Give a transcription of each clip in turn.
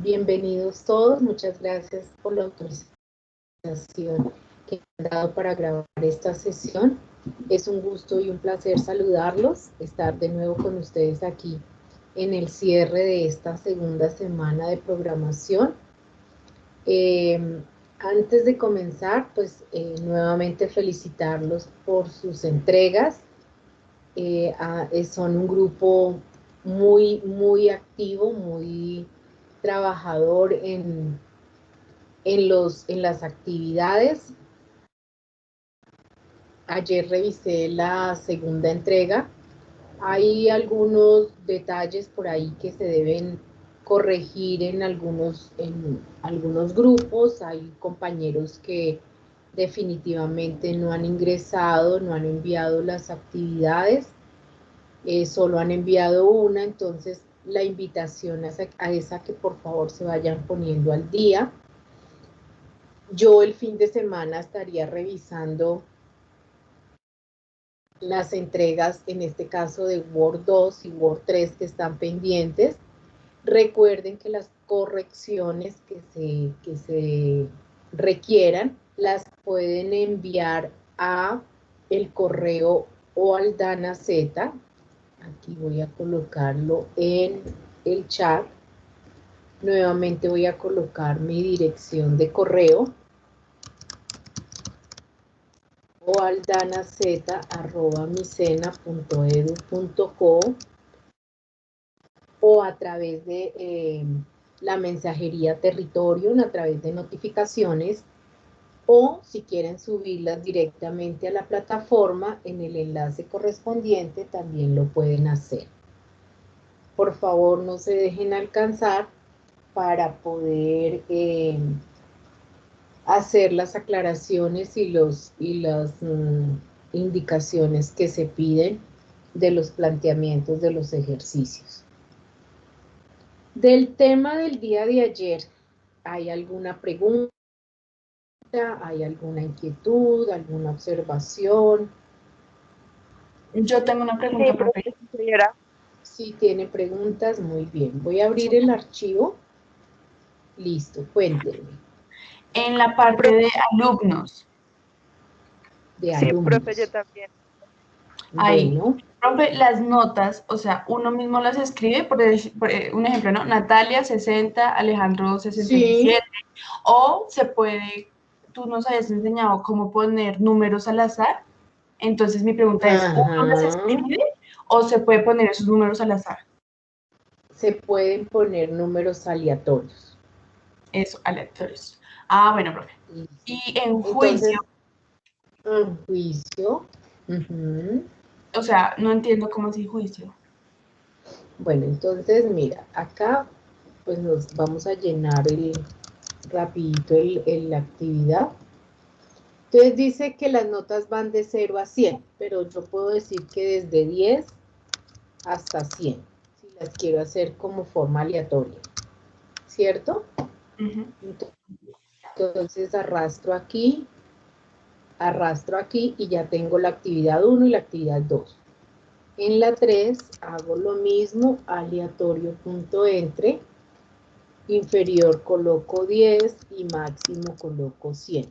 Bienvenidos todos, muchas gracias por la autorización que han dado para grabar esta sesión. Es un gusto y un placer saludarlos, estar de nuevo con ustedes aquí en el cierre de esta segunda semana de programación. Antes de comenzar, pues nuevamente felicitarlos por sus entregas. Son un grupo muy activo, muy trabajador en las actividades. Ayer revisé la segunda entrega. Hay algunos detalles por ahí que se deben corregir en algunos grupos. Hay compañeros que definitivamente no han ingresado, no han enviado las actividades. Solo han enviado una, entonces la invitación a esa que por favor se vayan poniendo al día. Yo el fin de semana estaría revisando las entregas, en este caso de Word 2 y Word 3 que están pendientes. Recuerden que las correcciones que se requieran las pueden enviar a el correo o al DanaZ. Aquí voy a colocarlo en el chat. Nuevamente voy a colocar mi dirección de correo o al danaz@micena.edu.co o a través de la mensajería Territorium, a través de notificaciones, o si quieren subirlas directamente a la plataforma en el enlace correspondiente, también lo pueden hacer. Por favor, no se dejen alcanzar para poder hacer las aclaraciones y las indicaciones que se piden de los planteamientos de los ejercicios. Del tema del día de ayer, ¿hay alguna pregunta? ¿Hay alguna inquietud? ¿Alguna observación? Yo tengo una pregunta, profe. Si tiene preguntas, muy bien. Voy a abrir el archivo. Listo, cuéntenme. En la parte de alumnos. De alumnos. Sí, profe, yo también. Ahí, Bueno. profe, las notas, o sea, uno mismo las escribe, por un ejemplo, ¿no? Natalia 60, Alejandro 67, sí. O se puede, tú nos habías enseñado cómo poner números al azar, entonces mi pregunta es, ¿uno las escribe o se puede poner esos números al azar? Se pueden poner números aleatorios. Eso, aleatorios. Ah, bueno, profe. Y en juicio. En juicio. O sea, no entiendo cómo así juicio. Bueno, entonces, mira, acá pues nos vamos a llenar rapidito la actividad. Entonces dice que las notas van de 0 a 100, pero yo puedo decir que desde 10 hasta 100, si las quiero hacer como forma aleatoria, ¿cierto? Entonces arrastro aquí y ya tengo la actividad 1 y la actividad 2. En la 3 hago lo mismo, aleatorio.entre, inferior coloco 10 y máximo coloco 100.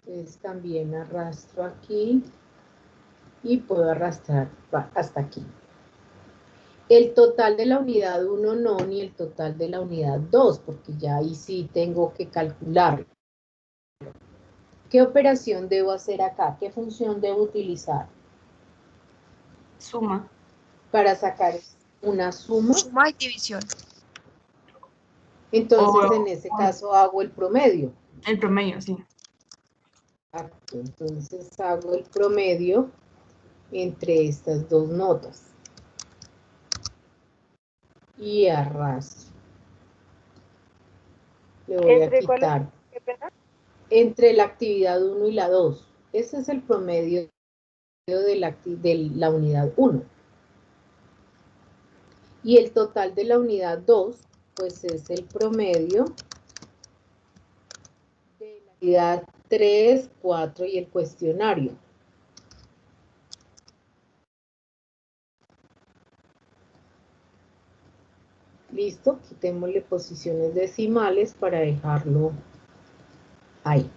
Entonces también arrastro aquí y puedo arrastrar hasta aquí. El total de la unidad 1 no, ni el total de la unidad 2, porque ya ahí sí tengo que calcularlo. ¿Qué operación debo hacer acá? ¿Qué función debo utilizar? Suma. Para sacar una suma. Suma y división. Entonces, en ese caso, hago el promedio. El promedio, sí. Entonces, hago el promedio entre estas dos notas. Y arrastro. Le voy a quitar. ¿Qué pena? Entre la actividad 1 y la 2. Ese es el promedio de la unidad 1. Y el total de la unidad 2, pues es el promedio de la unidad 3, 4 y el cuestionario. Listo, quitémosle posiciones decimales para dejarlo ahí.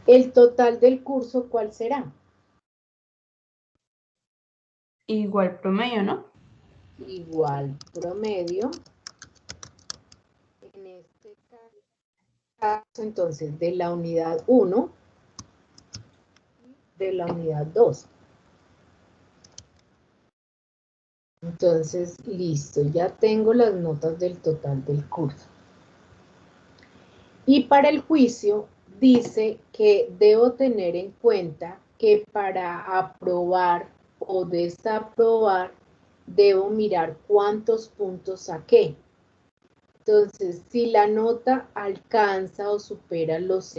¿El total del curso cuál será? Igual promedio, ¿no? Igual promedio. En este caso, entonces, de la unidad 1, de la unidad 2. Entonces, listo, ya tengo las notas del total del curso. Y para el juicio dice que debo tener en cuenta que para aprobar o desaprobar debo mirar cuántos puntos saqué. Entonces, si la nota alcanza o supera los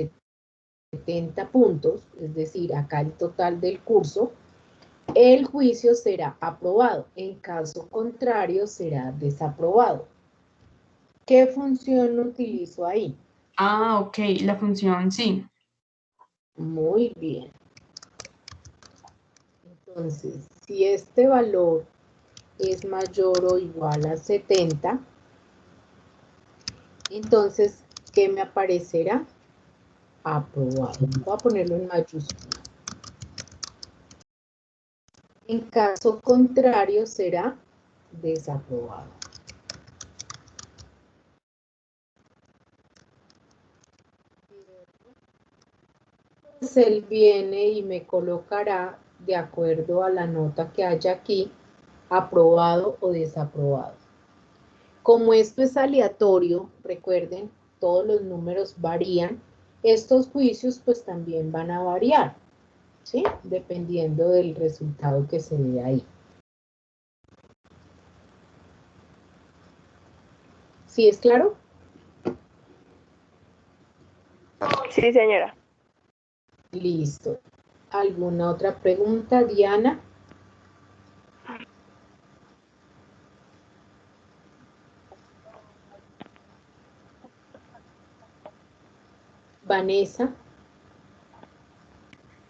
70 puntos, es decir, acá el total del curso, el juicio será aprobado. En caso contrario, será desaprobado. ¿Qué función utilizo ahí? Ah, ok, la función sí. Muy bien. Entonces, si este valor es mayor o igual a 70, entonces, ¿qué me aparecerá? Aprobado. Voy a ponerlo en mayúscula. En caso contrario, será desaprobado. Entonces, él viene y me colocará, de acuerdo a la nota que haya aquí, aprobado o desaprobado. Como esto es aleatorio, recuerden, todos los números varían, estos juicios pues también van a variar, ¿sí? Dependiendo del resultado que se dé ahí. ¿Sí es claro? Sí, señora. Listo. ¿Alguna otra pregunta, Diana? Vanessa.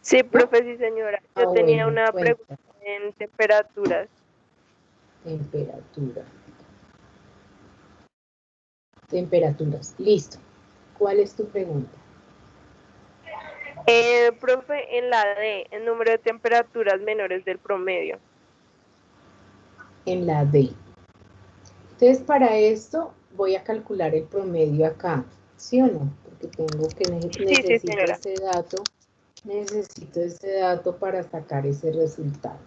Sí, profe, sí, señora. Yo tenía Bueno, una pregunta cuenta. en temperaturas. Temperatura. Temperaturas. Listo. ¿Cuál es tu pregunta? Profe, en la D, el número de temperaturas menores del promedio. En la D. Entonces, para esto voy a calcular el promedio acá, ¿sí o no? Porque tengo que Sí, sí, necesito señora. ese dato para sacar ese resultado.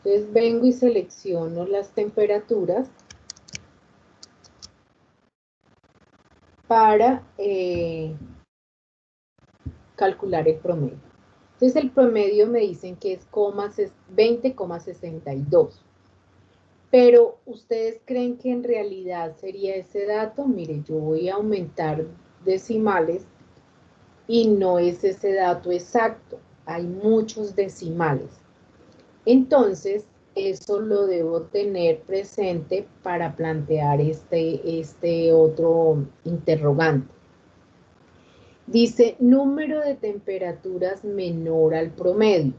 Entonces, vengo y selecciono las temperaturas para calcular el promedio. Entonces, el promedio me dicen que es 20,62. Pero, ¿ustedes creen que en realidad sería ese dato? Mire, yo voy a aumentar decimales y no es ese dato exacto. Hay muchos decimales. Entonces, eso lo debo tener presente para plantear este otro interrogante. Dice, número de temperaturas menor al promedio.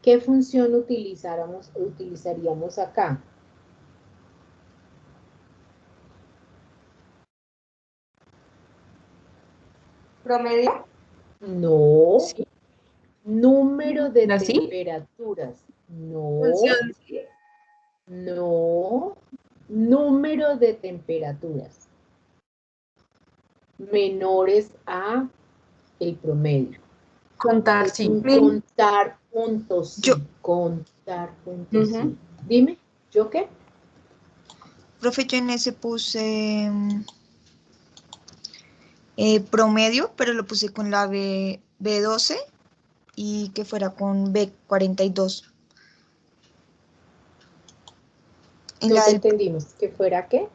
¿Qué función utilizaríamos acá? ¿Promedio? No. Sí. Número de ¿Así? temperaturas. No. Función sí. No. Número de temperaturas menores a el promedio. Contar Es sí. un contar puntos, sí. Yo, Contar puntos, sí. Dime, ¿yo qué? profe, yo en ese puse promedio, pero lo puse con la B12 y que fuera con B42. En No la te del... entendimos. ¿Que fuera qué?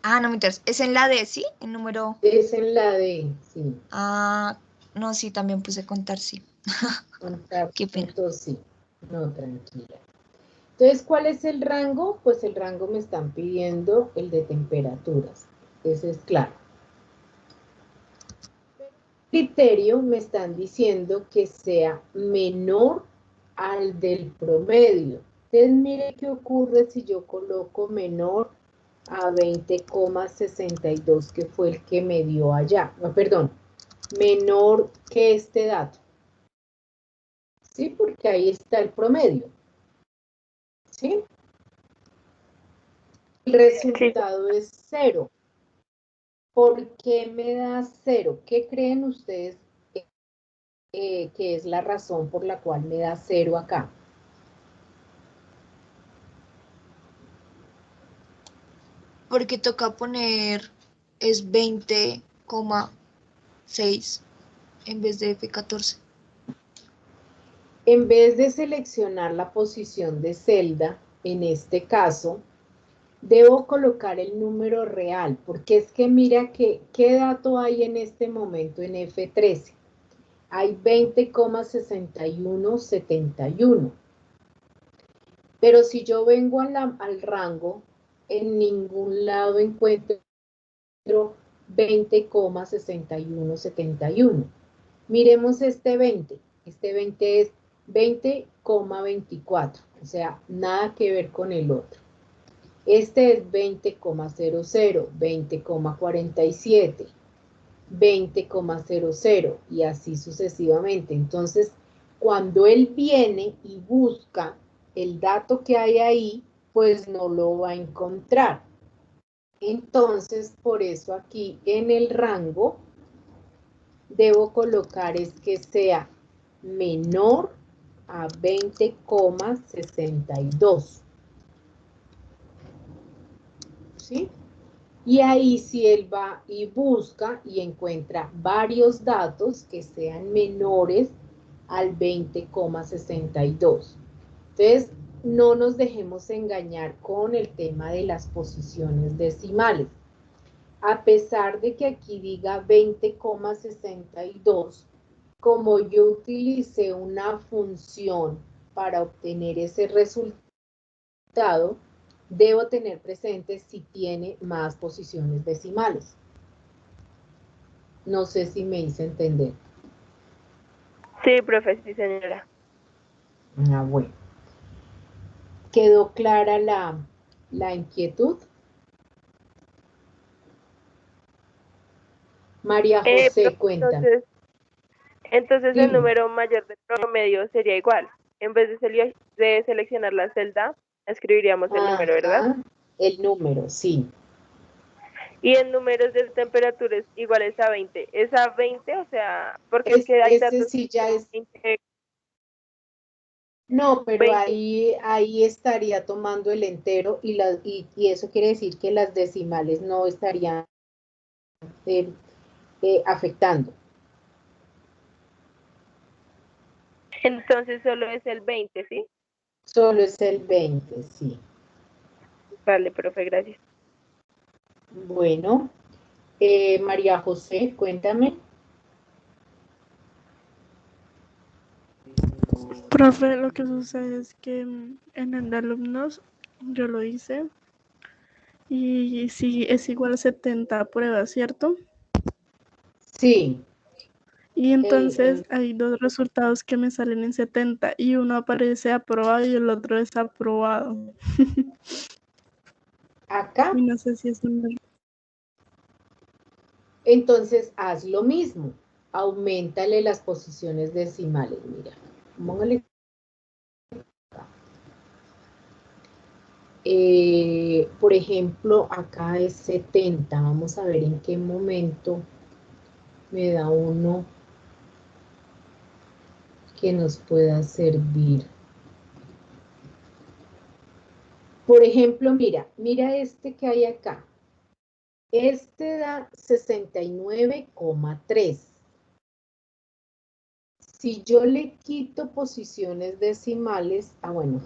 Ah, no me interesa. Es en la D, ¿sí? El número... Es en la D, sí. Ah, no, sí, también puse contar, sí. Contar Qué pena. puntos, sí. No, tranquila. Entonces, ¿cuál es el rango? Pues el rango me están pidiendo el de temperaturas. Eso es claro. Criterio me están diciendo que sea menor al del promedio. Entonces, mire qué ocurre si yo coloco menor a 20,62, que fue el que me dio allá. No, perdón, menor que este dato. ¿Sí? Porque ahí está el promedio. ¿Sí? El resultado es 0. ¿Por qué me da 0? ¿Qué creen ustedes que es la razón por la cual me da 0 acá? Porque toca poner es 20,6 en vez de F14. En vez de seleccionar la posición de celda, en este caso, debo colocar el número real, porque es que mira que, ¿qué dato hay en este momento en F13? Hay 20,6171. Pero si yo vengo al rango, en ningún lado encuentro 20,6171. Miremos este 20. Este 20 es 20,24. O sea, nada que ver con el otro. Este es 20,00, 20,47, 20,00 y así sucesivamente. Entonces, cuando él viene y busca el dato que hay ahí, pues no lo va a encontrar. Entonces, por eso aquí en el rango debo colocar es que sea menor a 20,62. ¿Sí? Y ahí sí él va y busca y encuentra varios datos que sean menores al 20,62. Entonces, no nos dejemos engañar con el tema de las posiciones decimales. A pesar de que aquí diga 20,62, como yo utilicé una función para obtener ese resultado, debo tener presente si tiene más posiciones decimales. No sé si me hice entender. Sí, profe, sí, señora. Ah, bueno. ¿Quedó clara la inquietud? María José, Profe, cuéntame. entonces el Dime. número mayor del promedio sería igual. En vez de seleccionar la celda, escribiríamos el número, ¿verdad? Ajá, el número, sí. Y en números de temperaturas iguales a 20. ¿Es a 20? O sea, porque es que hay Ese datos sí ya es. 20, No, pero 20. ahí estaría tomando el entero y eso quiere decir que las decimales no estarían afectando. Entonces solo es el 20, ¿sí? Solo es el 20, sí. Vale, profe, gracias. Bueno, María José, cuéntame. Profe, lo que sucede es que en el de alumnos yo lo hice y sí es igual a 70 pruebas, ¿cierto? Sí, Y entonces el, hay dos resultados que me salen en 70 y uno aparece aprobado y el otro desaprobado. acá, Y no sé si es un... entonces haz lo mismo. Aumentale las posiciones decimales. Mira, póngale por ejemplo, acá es 70. Vamos a ver en qué momento me da uno que nos pueda servir. Por ejemplo, mira este que hay acá. Este da 69,3. Si yo le quito posiciones decimales, bueno,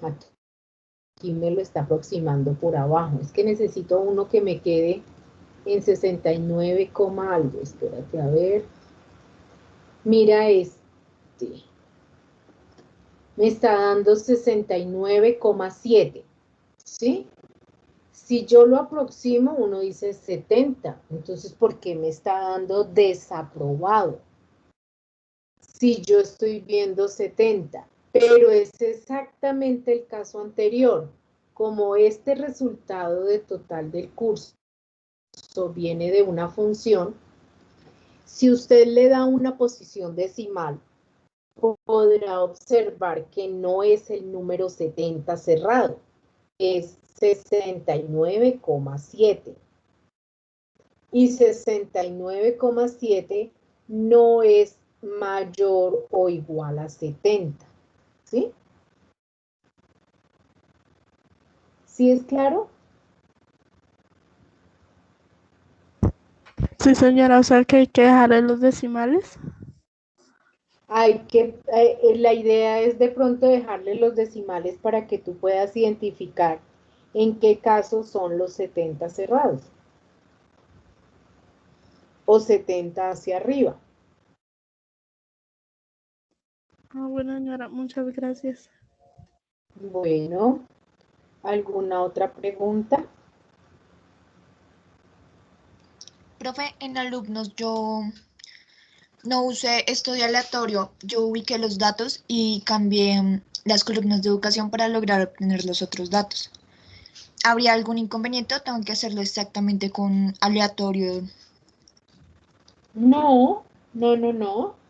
aquí me lo está aproximando por abajo. Es que necesito uno que me quede en 69, algo. Espérate, a ver. Mira este. Me está dando 69,7. ¿Sí? Si yo lo aproximo, uno dice 70. Entonces, ¿por qué me está dando desaprobado? Si yo estoy viendo 70. pero es exactamente el caso anterior. Como este resultado de total del curso viene de una función, si usted le da una posición decimal, podrá observar que no es el número 70 cerrado, es 69,7. Y 69,7 no es mayor o igual a 70. ¿Sí? ¿Sí es claro? Sí, señora, o sea que hay que dejarle los decimales. La idea es de pronto dejarle los decimales para que tú puedas identificar en qué casos son los 70 cerrados o 70 hacia arriba. Ah, bueno, señora, muchas gracias. Bueno, ¿alguna otra pregunta? Profe, en alumnos yo no usé estudio aleatorio, yo ubiqué los datos y cambié las columnas de educación para lograr obtener los otros datos. ¿Habría algún inconveniente o tengo que hacerlo exactamente con aleatorio? No, no, no, no.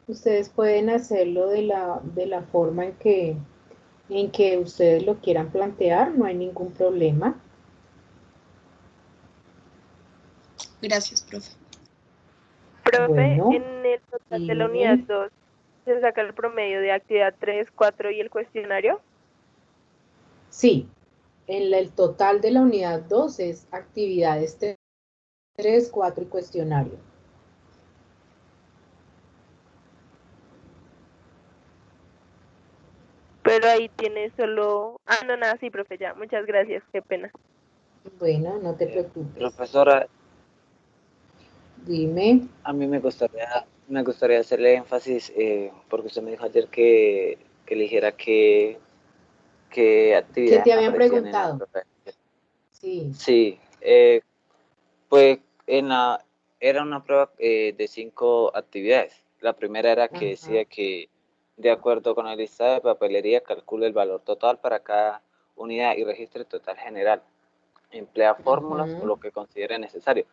Ustedes pueden hacerlo de la forma en que ustedes lo quieran plantear, no hay ningún problema. Gracias, profe. Profe, Bueno, en el total de la unidad dime. 2 se saca el promedio de actividad 3, 4 y el cuestionario. Sí, el total de la unidad 2 es actividades 3, 4 y cuestionario. Pero ahí tiene solo... Ah, no, nada, sí, profe, ya. Muchas gracias, qué pena. Bueno, no te preocupes. Profesora, Dime. a mí me gustaría hacerle énfasis, porque usted me dijo ayer que eligiera qué ¿Qué actividades te me habían aparecían en la preguntado? preferencia. Sí. Sí, pues era una prueba de 5 actividades. La primera era que Ajá. decía que, de acuerdo con el listado de papelería, calcule el valor total para cada unidad y registre el total general. Emplea fórmulas o Ujú, lo que considere necesario.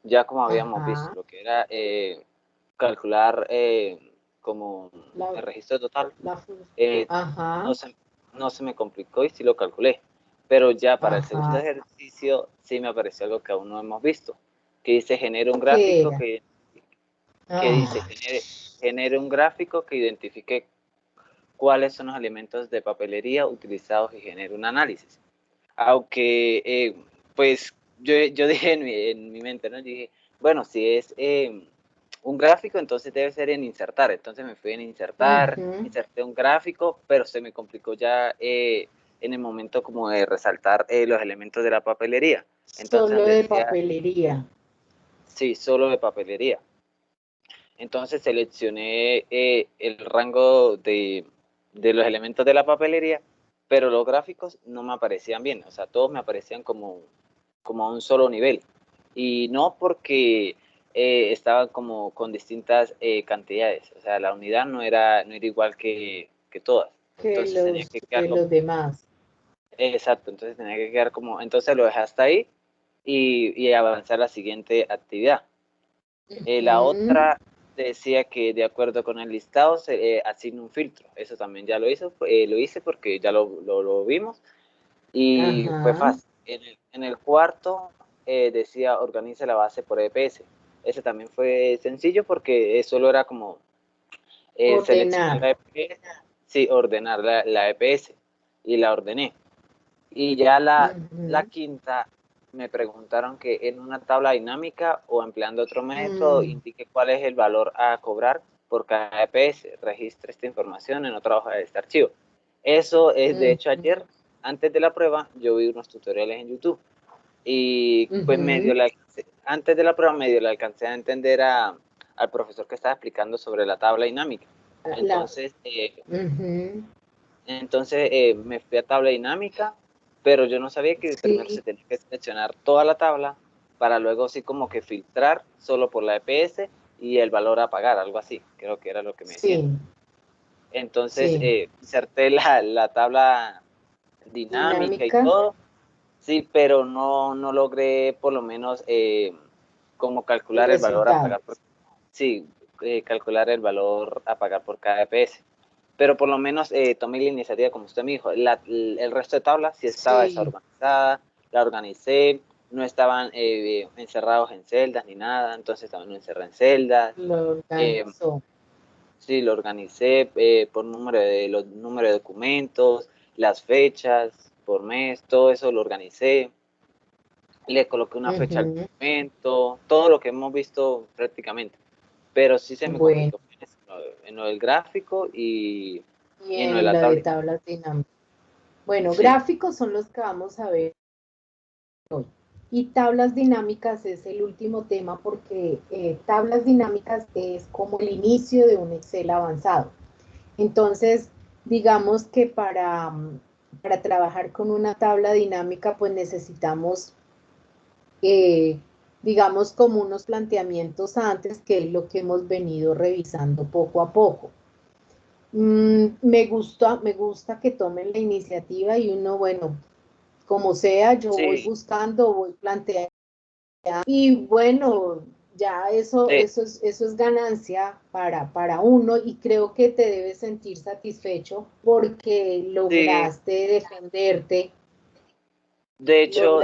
Ya como habíamos visto, ajá. lo que era calcular como La, el registro total, la, eh, ajá. no se me complicó y sí lo calculé. Pero ya para el segundo Ajá. ejercicio sí me apareció algo que aún no hemos visto, que dice genere un ¿Qué gráfico era? que dice Ah, genere un gráfico que identifique cuáles son los elementos de papelería utilizados y genere un análisis. Aunque, pues, yo dije en mi mente, ¿no? Yo dije, bueno, si es un gráfico, entonces debe ser en insertar. Entonces me fui en insertar, ujú. inserté un gráfico, pero se me complicó ya en el momento como de resaltar los elementos de la papelería. Entonces Solo donde de decía, papelería. sí, solo de papelería. Entonces seleccioné el rango de los elementos de la papelería, pero los gráficos no me aparecían bien, o sea, todos me aparecían como a un solo nivel. Y no porque estaban como con distintas cantidades, o sea, la unidad no era igual que todas. Entonces tenía que quedar Que como, los demás. exacto, entonces tenía que quedar como, entonces lo dejé hasta ahí y avanzar a la siguiente actividad. La Ujú, otra decía que de acuerdo con el listado se asigna un filtro. Eso también ya lo hice porque ya lo vimos y fue ajá. fácil. En el cuarto decía organice la base por EPS. Ese también fue sencillo porque solo era como seleccionar Ordenar. la EPS, sí, ordenar la EPS y la ordené. Y ya la Ujú, quinta me preguntaron que en una tabla dinámica o empleando otro método mm, indique cuál es el valor a cobrar por cada EPS. Registre esta información en otra hoja de este archivo. Eso es, de hecho, ujú, ayer, antes de la prueba, yo vi unos tutoriales en YouTube y pues ujú. antes de la prueba medio le alcancé a entender al profesor que estaba explicando sobre la tabla dinámica. La, Entonces, ujú, me fui a tabla dinámica, pero yo no sabía que primero se sí, tenía que seleccionar toda la tabla para luego así como que filtrar solo por la EPS y el valor a pagar, algo así, creo que era lo que me decían. sí. Entonces, Sí. inserté la tabla dinámica y todo, sí, pero no logré por lo menos como calcular el valor a pagar por, sí, calcular el valor a pagar por cada EPS. Pero por lo menos tomé la iniciativa, como usted me dijo. El resto de tablas sí estaba desorganizada, la organicé, no estaban encerrados en celdas ni nada, entonces también lo encerré en celdas. Lo organizó. Sí, lo organicé por los números de documentos, las fechas por mes, todo eso lo organicé. Le coloqué una fecha al documento, todo lo que hemos visto prácticamente. Pero sí se me complicó en lo del gráfico y en lo de la tabla. De tablas dinámicas. Bueno, Sí. gráficos son los que vamos a ver hoy. Y tablas dinámicas es el último tema porque tablas dinámicas es como el inicio de un Excel avanzado. Entonces, digamos que para trabajar con una tabla dinámica, pues necesitamos, digamos, como unos planteamientos antes, que es lo que hemos venido revisando poco a poco. Me gusta que tomen la iniciativa y uno, bueno, como sea, yo voy buscando, voy planteando. Y bueno, ya eso es ganancia para uno y creo que te debes sentir satisfecho porque lograste defenderte. De hecho,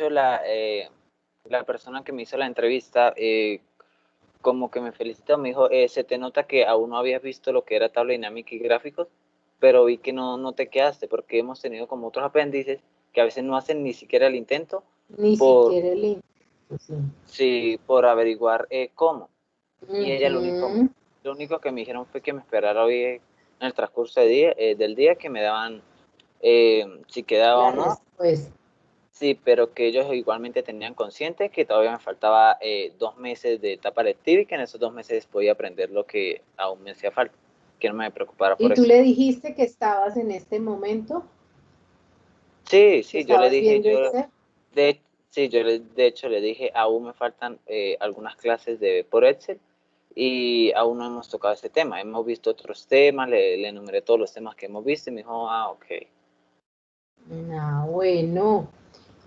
la persona que me hizo la entrevista, como que me felicitó, me dijo, se te nota que aún no habías visto lo que era tabla dinámica y gráficos, pero vi que no te quedaste, porque hemos tenido como otros aprendices que a veces no hacen ni siquiera el intento. Siquiera el intento, sí. Sí, por averiguar cómo. Y ella lo único que me dijeron fue que me esperara hoy en el transcurso del día, que me daban si quedaba o no. Respuesta. Sí, pero que ellos igualmente tenían consciente que todavía me faltaba 2 meses de etapa lectiva y que en esos 2 meses podía aprender lo que aún me hacía falta, que no me preocupara por eso. ¿Y tú le dijiste que estabas en este momento? Sí, yo le dije, de hecho le dije, aún me faltan algunas clases por Excel y aún no hemos tocado este tema. Hemos visto otros temas, le enumeré todos los temas que hemos visto y me dijo, ok. Bueno.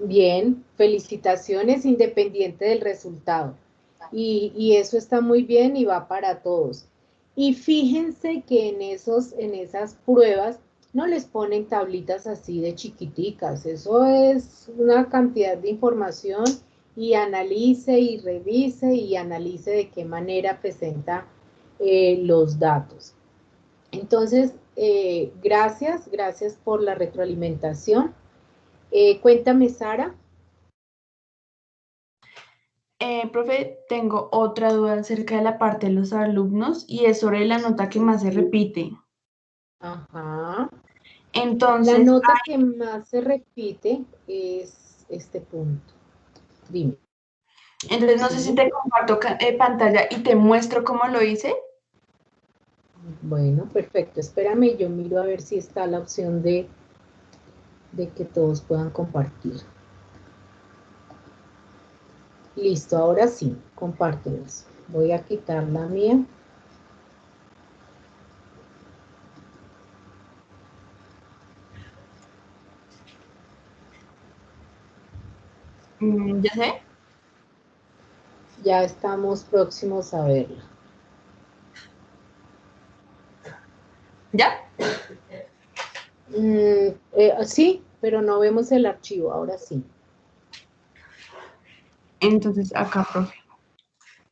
Bien, felicitaciones independiente del resultado. Y eso está muy bien y va para todos. Y fíjense que en esas pruebas no les ponen tablitas así de chiquiticas. Eso es una cantidad de información y analice y revise y analice de qué manera presenta los datos. Entonces, gracias por la retroalimentación. Cuéntame, Sara. Profe, tengo otra duda acerca de la parte de los alumnos y es sobre la nota que más se repite. Ajá. Entonces, La nota que más se repite es este punto. Dime. Entonces, no sé si te comparto pantalla y te muestro cómo lo hice. Bueno, perfecto. Espérame, yo miro a ver si está la opción de que todos puedan compartir. Listo, ahora sí, compártelas. Voy a quitar la mía. Ya sé. Ya estamos próximos a verla. ¿Ya? Sí, pero no vemos el archivo, ahora sí. Entonces, acá, profe.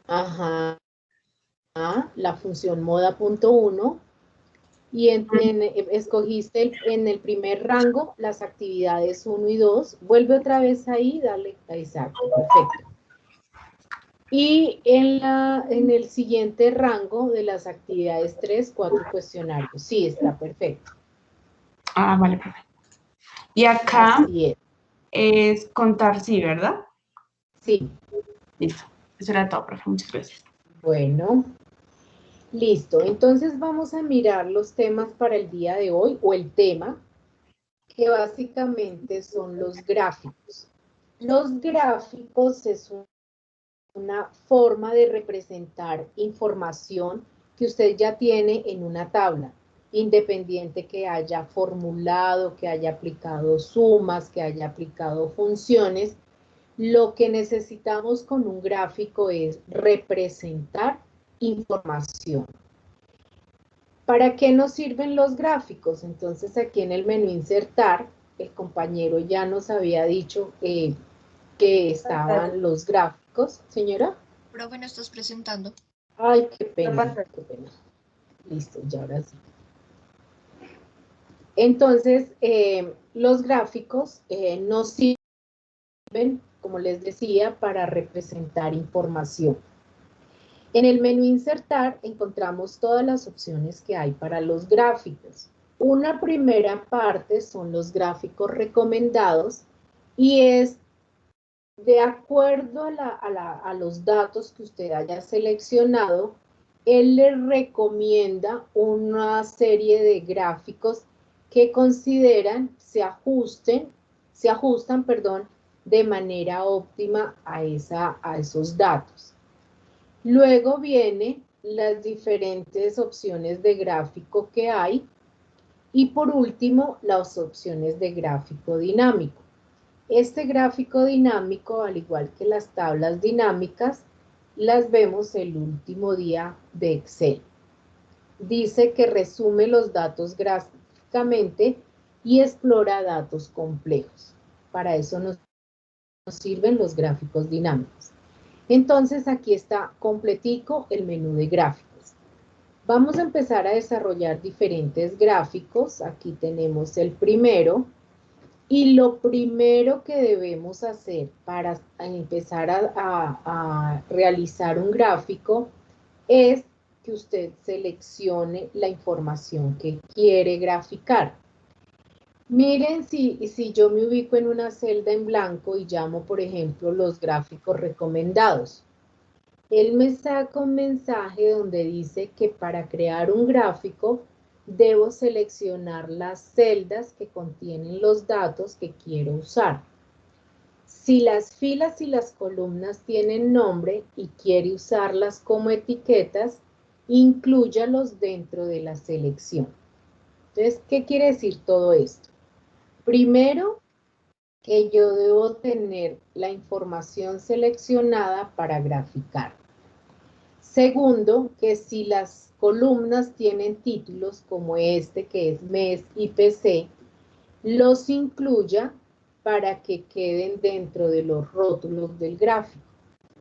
Ajá. La función moda.1 y escogiste en el primer rango las actividades 1 y 2. Vuelve otra vez ahí, dale, exacto, perfecto. Y en el siguiente rango de las actividades 3, 4 cuestionarios. Sí, está perfecto. Ah, vale, profe. Y acá Así es contar sí, ¿verdad? Sí. Listo. Eso era todo, profe. Muchas gracias. Bueno, listo. Entonces vamos a mirar los temas para el día de hoy, o el tema, que básicamente son los gráficos. Los gráficos es una forma de representar información que usted ya tiene en una tabla, independiente que haya formulado, que haya aplicado sumas, que haya aplicado funciones. Lo que necesitamos con un gráfico es representar información. ¿Para qué nos sirven los gráficos? Entonces aquí en el menú insertar, el compañero ya nos había dicho que estaban los gráficos. ¿Señora? Profe, ¿no estás presentando? Ay, qué pena, qué pena. Listo, ya ahora sí. Entonces, los gráficos nos sirven, como les decía, para representar información. En el menú insertar encontramos todas las opciones que hay para los gráficos. Una primera parte son los gráficos recomendados y es de acuerdo a los datos que usted haya seleccionado, él le recomienda una serie de gráficos que consideran se ajustan, de manera óptima a esos datos. Luego vienen las diferentes opciones de gráfico que hay y por último las opciones de gráfico dinámico. Este gráfico dinámico, al igual que las tablas dinámicas, las vemos el último día de Excel. Dice que resume los datos gráficamente y explora datos complejos. Para eso nos sirven los gráficos dinámicos. Entonces aquí está completico el menú de gráficos. Vamos a empezar a desarrollar diferentes gráficos. Aquí tenemos el primero. Y lo primero que debemos hacer para empezar a realizar un gráfico es que usted seleccione la información que quiere graficar. Miren si yo me ubico en una celda en blanco y llamo, por ejemplo, los gráficos recomendados. Él me saca un mensaje donde dice que para crear un gráfico debo seleccionar las celdas que contienen los datos que quiero usar. Si las filas y las columnas tienen nombre y quiere usarlas como etiquetas, inclúyalos dentro de la selección. Entonces, ¿qué quiere decir todo esto? Primero, que yo debo tener la información seleccionada para graficar. Segundo, que si las columnas tienen títulos como este, que es mes IPC, los incluya para que queden dentro de los rótulos del gráfico.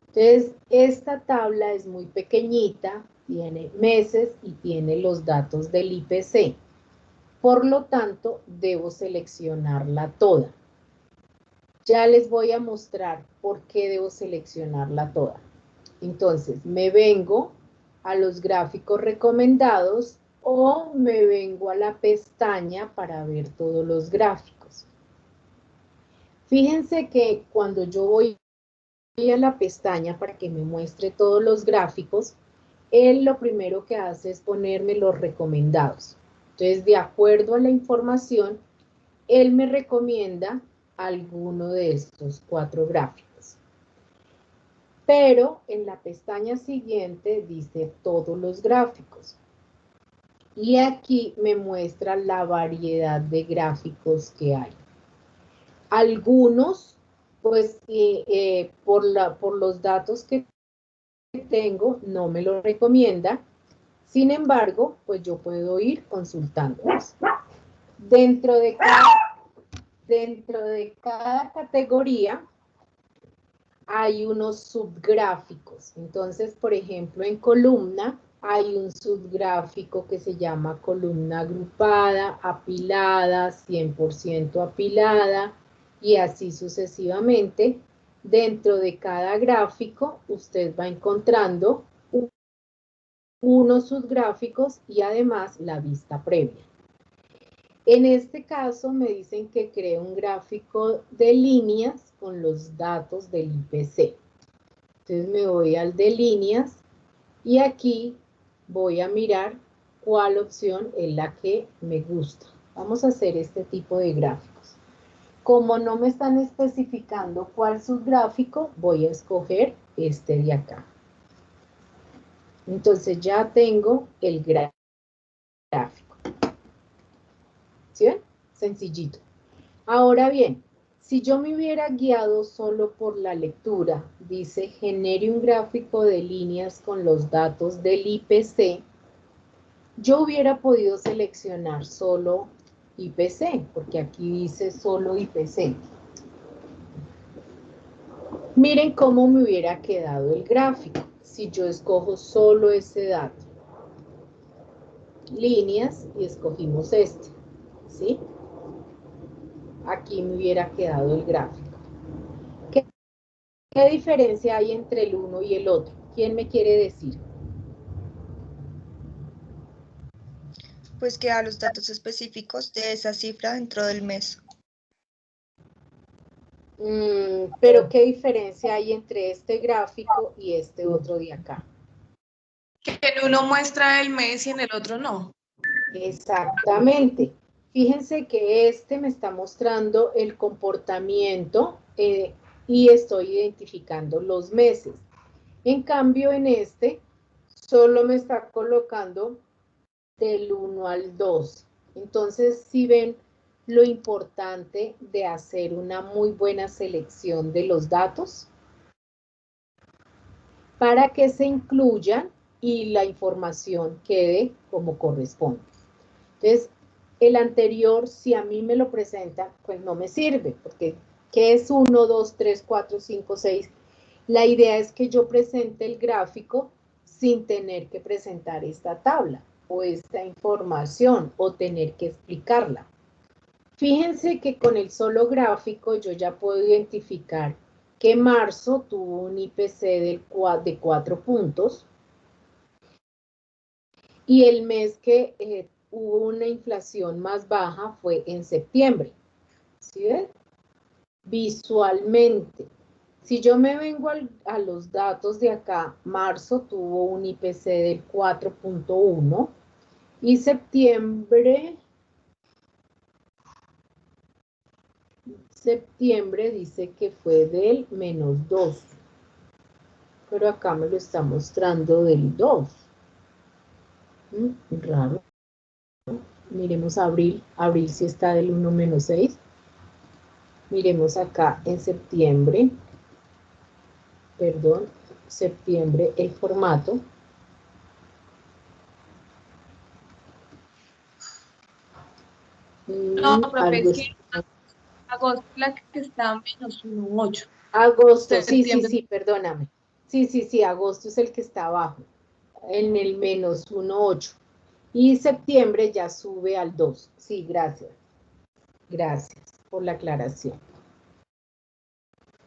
Entonces, esta tabla es muy pequeñita, tiene meses y tiene los datos del IPC. Por lo tanto, debo seleccionarla toda. Ya les voy a mostrar por qué debo seleccionarla toda. Entonces, me vengo a los gráficos recomendados o me vengo a la pestaña para ver todos los gráficos. Fíjense que cuando yo voy a la pestaña para que me muestre todos los gráficos, él lo primero que hace es ponerme los recomendados. Entonces, de acuerdo a la información, él me recomienda alguno de estos 4 gráficos. Pero en la pestaña siguiente dice todos los gráficos. Y aquí me muestra la variedad de gráficos que hay. Algunos, pues, por los datos que tengo, no me lo recomienda. Sin embargo, pues yo puedo ir consultándolos. Dentro de cada categoría hay unos subgráficos. Entonces, por ejemplo, en columna hay un subgráfico que se llama columna agrupada, apilada, 100% apilada y así sucesivamente. Dentro de cada gráfico usted va encontrando unos subgráficos y además la vista previa. En este caso me dicen que cree un gráfico de líneas con los datos del IPC. Entonces me voy al de líneas y aquí voy a mirar cuál opción es la que me gusta. Vamos a hacer este tipo de gráficos. Como no me están especificando cuál subgráfico, voy a escoger este de acá. Entonces ya tengo el gráfico. ¿Sí ven? Sencillito. Ahora bien, si yo me hubiera guiado solo por la lectura, dice genere un gráfico de líneas con los datos del IPC, yo hubiera podido seleccionar solo IPC, porque aquí dice solo IPC. Miren cómo me hubiera quedado el gráfico si yo escojo solo ese dato. Líneas y escogimos este, ¿sí? Aquí me hubiera quedado el gráfico. ¿Qué diferencia hay entre el uno y el otro? ¿Quién me quiere decir? Pues que da los datos específicos de esa cifra dentro del mes. Pero ¿qué diferencia hay entre este gráfico y este otro de acá? Que en uno muestra el mes y en el otro no. Exactamente. Fíjense que este me está mostrando el comportamiento y estoy identificando los meses. En cambio, en este solo me está colocando del 1 al 2. Entonces, si ven lo importante de hacer una muy buena selección de los datos para que se incluyan y la información quede como corresponde. Entonces, el anterior, si a mí me lo presenta, pues no me sirve, porque ¿qué es 1, 2, 3, 4, 5, 6? La idea es que yo presente el gráfico sin tener que presentar esta tabla o esta información o tener que explicarla. Fíjense que con el solo gráfico yo ya puedo identificar que marzo tuvo un IPC de 4 puntos y el mes que hubo una inflación más baja fue en septiembre. ¿Sí ven? Visualmente. Si yo me vengo a los datos de acá, marzo tuvo un IPC del 4.1 y septiembre dice que fue del -2. Pero acá me lo está mostrando del 2. Raro. Miremos abril. Abril sí está del 1 -6. Miremos acá en septiembre. Perdón, septiembre el formato. No, profe, es que agosto es la que está -1.8. Agosto, sí, perdóname. Sí, agosto es el que está abajo, en el -1.8. Y septiembre ya sube al 2. Sí, gracias. Gracias por la aclaración.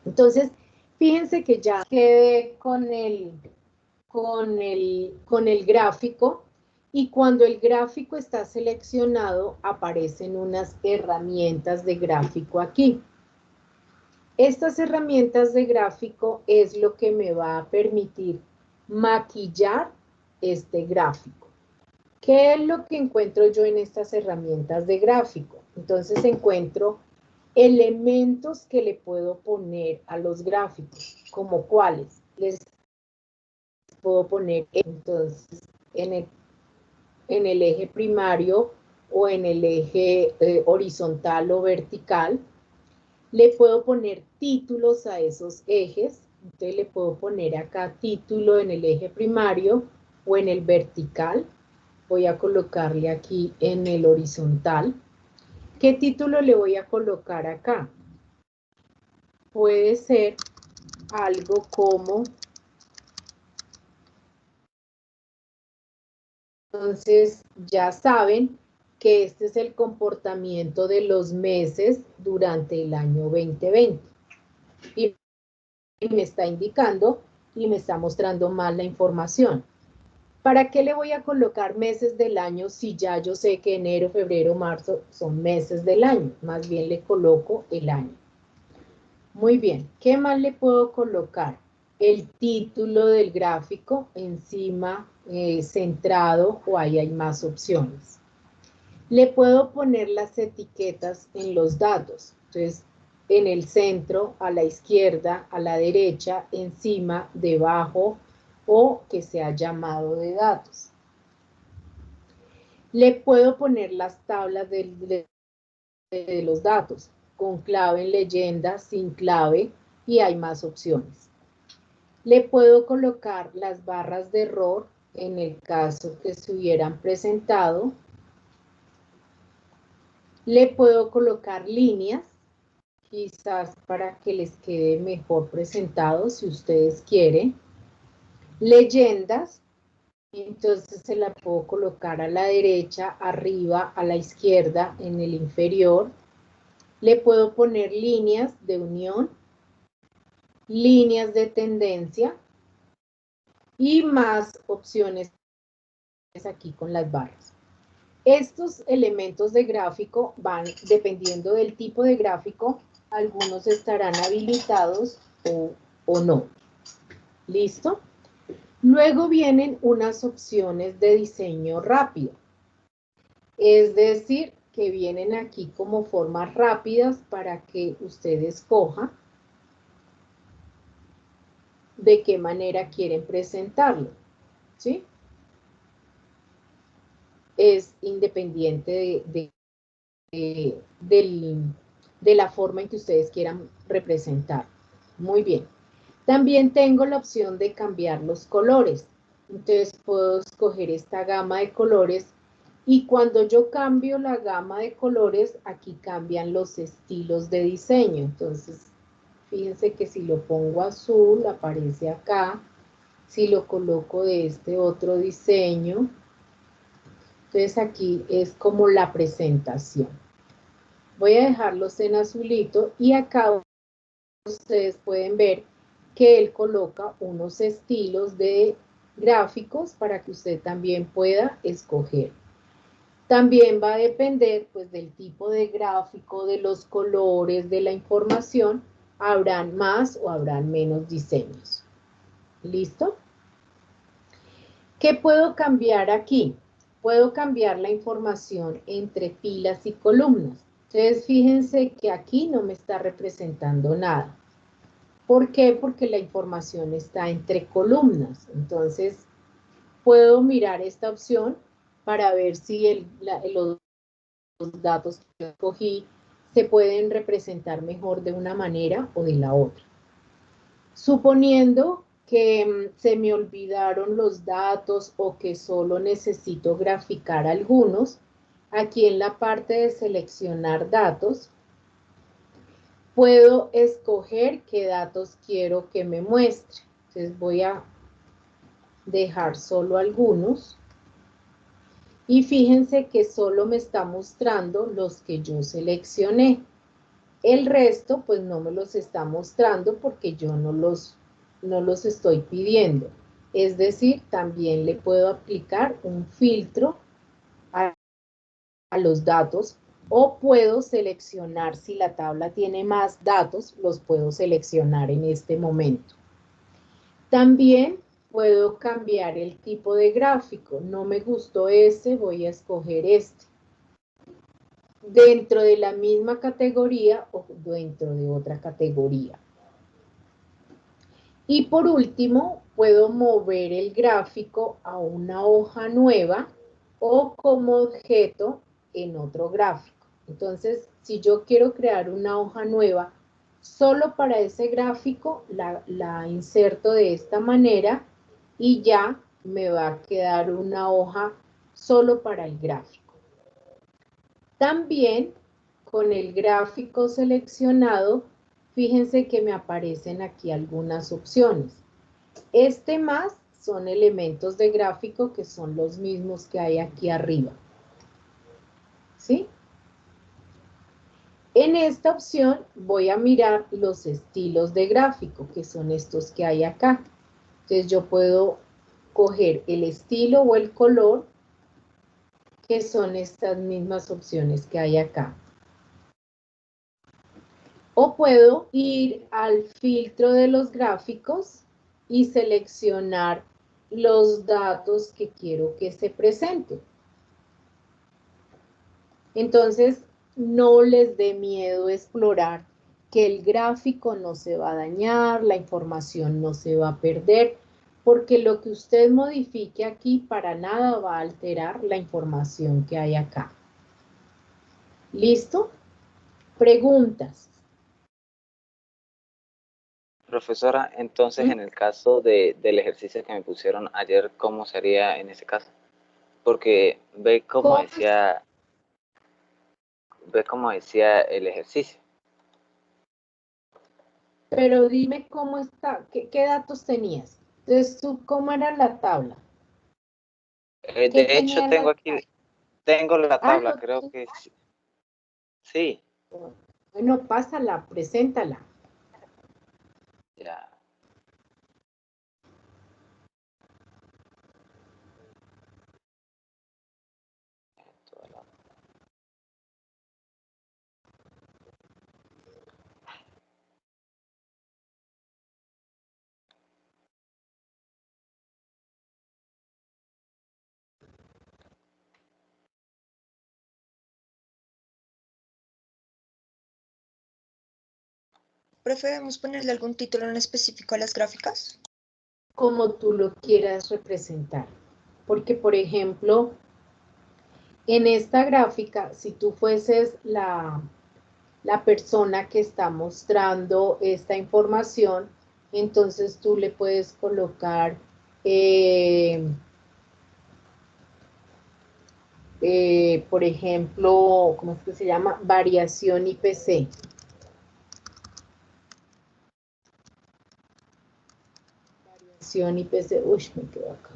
Entonces, fíjense que ya quedé con el gráfico y cuando el gráfico está seleccionado aparecen unas herramientas de gráfico aquí. Estas herramientas de gráfico es lo que me va a permitir maquillar este gráfico. ¿Qué es lo que encuentro yo en estas herramientas de gráfico? Entonces encuentro elementos que le puedo poner a los gráficos, como cuáles. Les puedo poner entonces en el eje primario o en el eje horizontal o vertical. Le puedo poner títulos a esos ejes. Entonces le puedo poner acá título en el eje primario o en el vertical. Voy a colocarle aquí en el horizontal. ¿Qué título le voy a colocar acá? Puede ser algo como... Entonces, ya saben que este es el comportamiento de los meses durante el año 2020. Y me está indicando y me está mostrando más la información. ¿Para qué le voy a colocar meses del año si ya yo sé que enero, febrero, marzo son meses del año? Más bien le coloco el año. Muy bien, ¿qué más le puedo colocar? El título del gráfico encima, centrado, o ahí hay más opciones. Le puedo poner las etiquetas en los datos. Entonces, en el centro, a la izquierda, a la derecha, encima, debajo, o que sea llamado de datos. Le puedo poner las tablas de los datos, con clave en leyenda, sin clave, y hay más opciones. Le puedo colocar las barras de error en el caso que se hubieran presentado. Le puedo colocar líneas, quizás para que les quede mejor presentado si ustedes quieren. Leyendas, entonces se la puedo colocar a la derecha, arriba, a la izquierda, en el inferior. Le puedo poner líneas de unión, líneas de tendencia y más opciones aquí con las barras. Estos elementos de gráfico van dependiendo del tipo de gráfico, algunos estarán habilitados o no. ¿Listo? Luego vienen unas opciones de diseño rápido. Es decir, que vienen aquí como formas rápidas para que usted escoja de qué manera quieren presentarlo. ¿Sí? Es independiente de la forma en que ustedes quieran representar. Muy bien. También tengo la opción de cambiar los colores. Entonces puedo escoger esta gama de colores y cuando yo cambio la gama de colores, aquí cambian los estilos de diseño. Entonces, fíjense que si lo pongo azul, aparece acá. Si lo coloco de este otro diseño, entonces aquí es como la presentación. Voy a dejarlos en azulito y acá ustedes pueden ver que él coloca unos estilos de gráficos para que usted también pueda escoger. También va a depender pues del tipo de gráfico, de los colores, de la información, habrán más o habrán menos diseños. ¿Listo? ¿Qué puedo cambiar aquí? Puedo cambiar la información entre filas y columnas. Entonces, fíjense que aquí no me está representando nada. ¿Por qué? Porque la información está entre columnas. Entonces, puedo mirar esta opción para ver si los datos que escogí se pueden representar mejor de una manera o de la otra. Suponiendo que se me olvidaron los datos o que solo necesito graficar algunos, aquí en la parte de seleccionar datos, puedo escoger qué datos quiero que me muestre. Entonces voy a dejar solo algunos. Y fíjense que solo me está mostrando los que yo seleccioné. El resto, pues no me los está mostrando porque yo no los estoy pidiendo. Es decir, también le puedo aplicar un filtro a los datos o puedo seleccionar, si la tabla tiene más datos, los puedo seleccionar en este momento. También puedo cambiar el tipo de gráfico. No me gustó ese, voy a escoger este. Dentro de la misma categoría o dentro de otra categoría. Y por último, puedo mover el gráfico a una hoja nueva o como objeto en otro gráfico. Entonces, si yo quiero crear una hoja nueva, solo para ese gráfico la inserto de esta manera y ya me va a quedar una hoja solo para el gráfico. También con el gráfico seleccionado, fíjense que me aparecen aquí algunas opciones. Este más son elementos de gráfico que son los mismos que hay aquí arriba. ¿Sí? En esta opción voy a mirar los estilos de gráfico, que son estos que hay acá. Entonces yo puedo coger el estilo o el color, que son estas mismas opciones que hay acá. O puedo ir al filtro de los gráficos y seleccionar los datos que quiero que se presenten. Entonces, no les dé miedo explorar que el gráfico no se va a dañar, la información no se va a perder, porque lo que usted modifique aquí para nada va a alterar la información que hay acá. ¿Listo? Preguntas. Profesora, entonces en el caso del ejercicio que me pusieron ayer, ¿cómo sería en ese caso? Porque ve como decía el ejercicio. Pero dime cómo está, qué datos tenías. Entonces, ¿cómo era la tabla? De hecho, tenía tengo la aquí, tengo la tabla, no, creo que sí. Bueno, pásala, preséntala. Ya. Profe, ¿debemos ponerle algún título en específico a las gráficas? Como tú lo quieras representar. Porque, por ejemplo, en esta gráfica, si tú fueses la persona que está mostrando esta información, entonces tú le puedes colocar, por ejemplo, ¿cómo es que se llama? Variación IPC. Variación IPC. Uy, me quedo acá.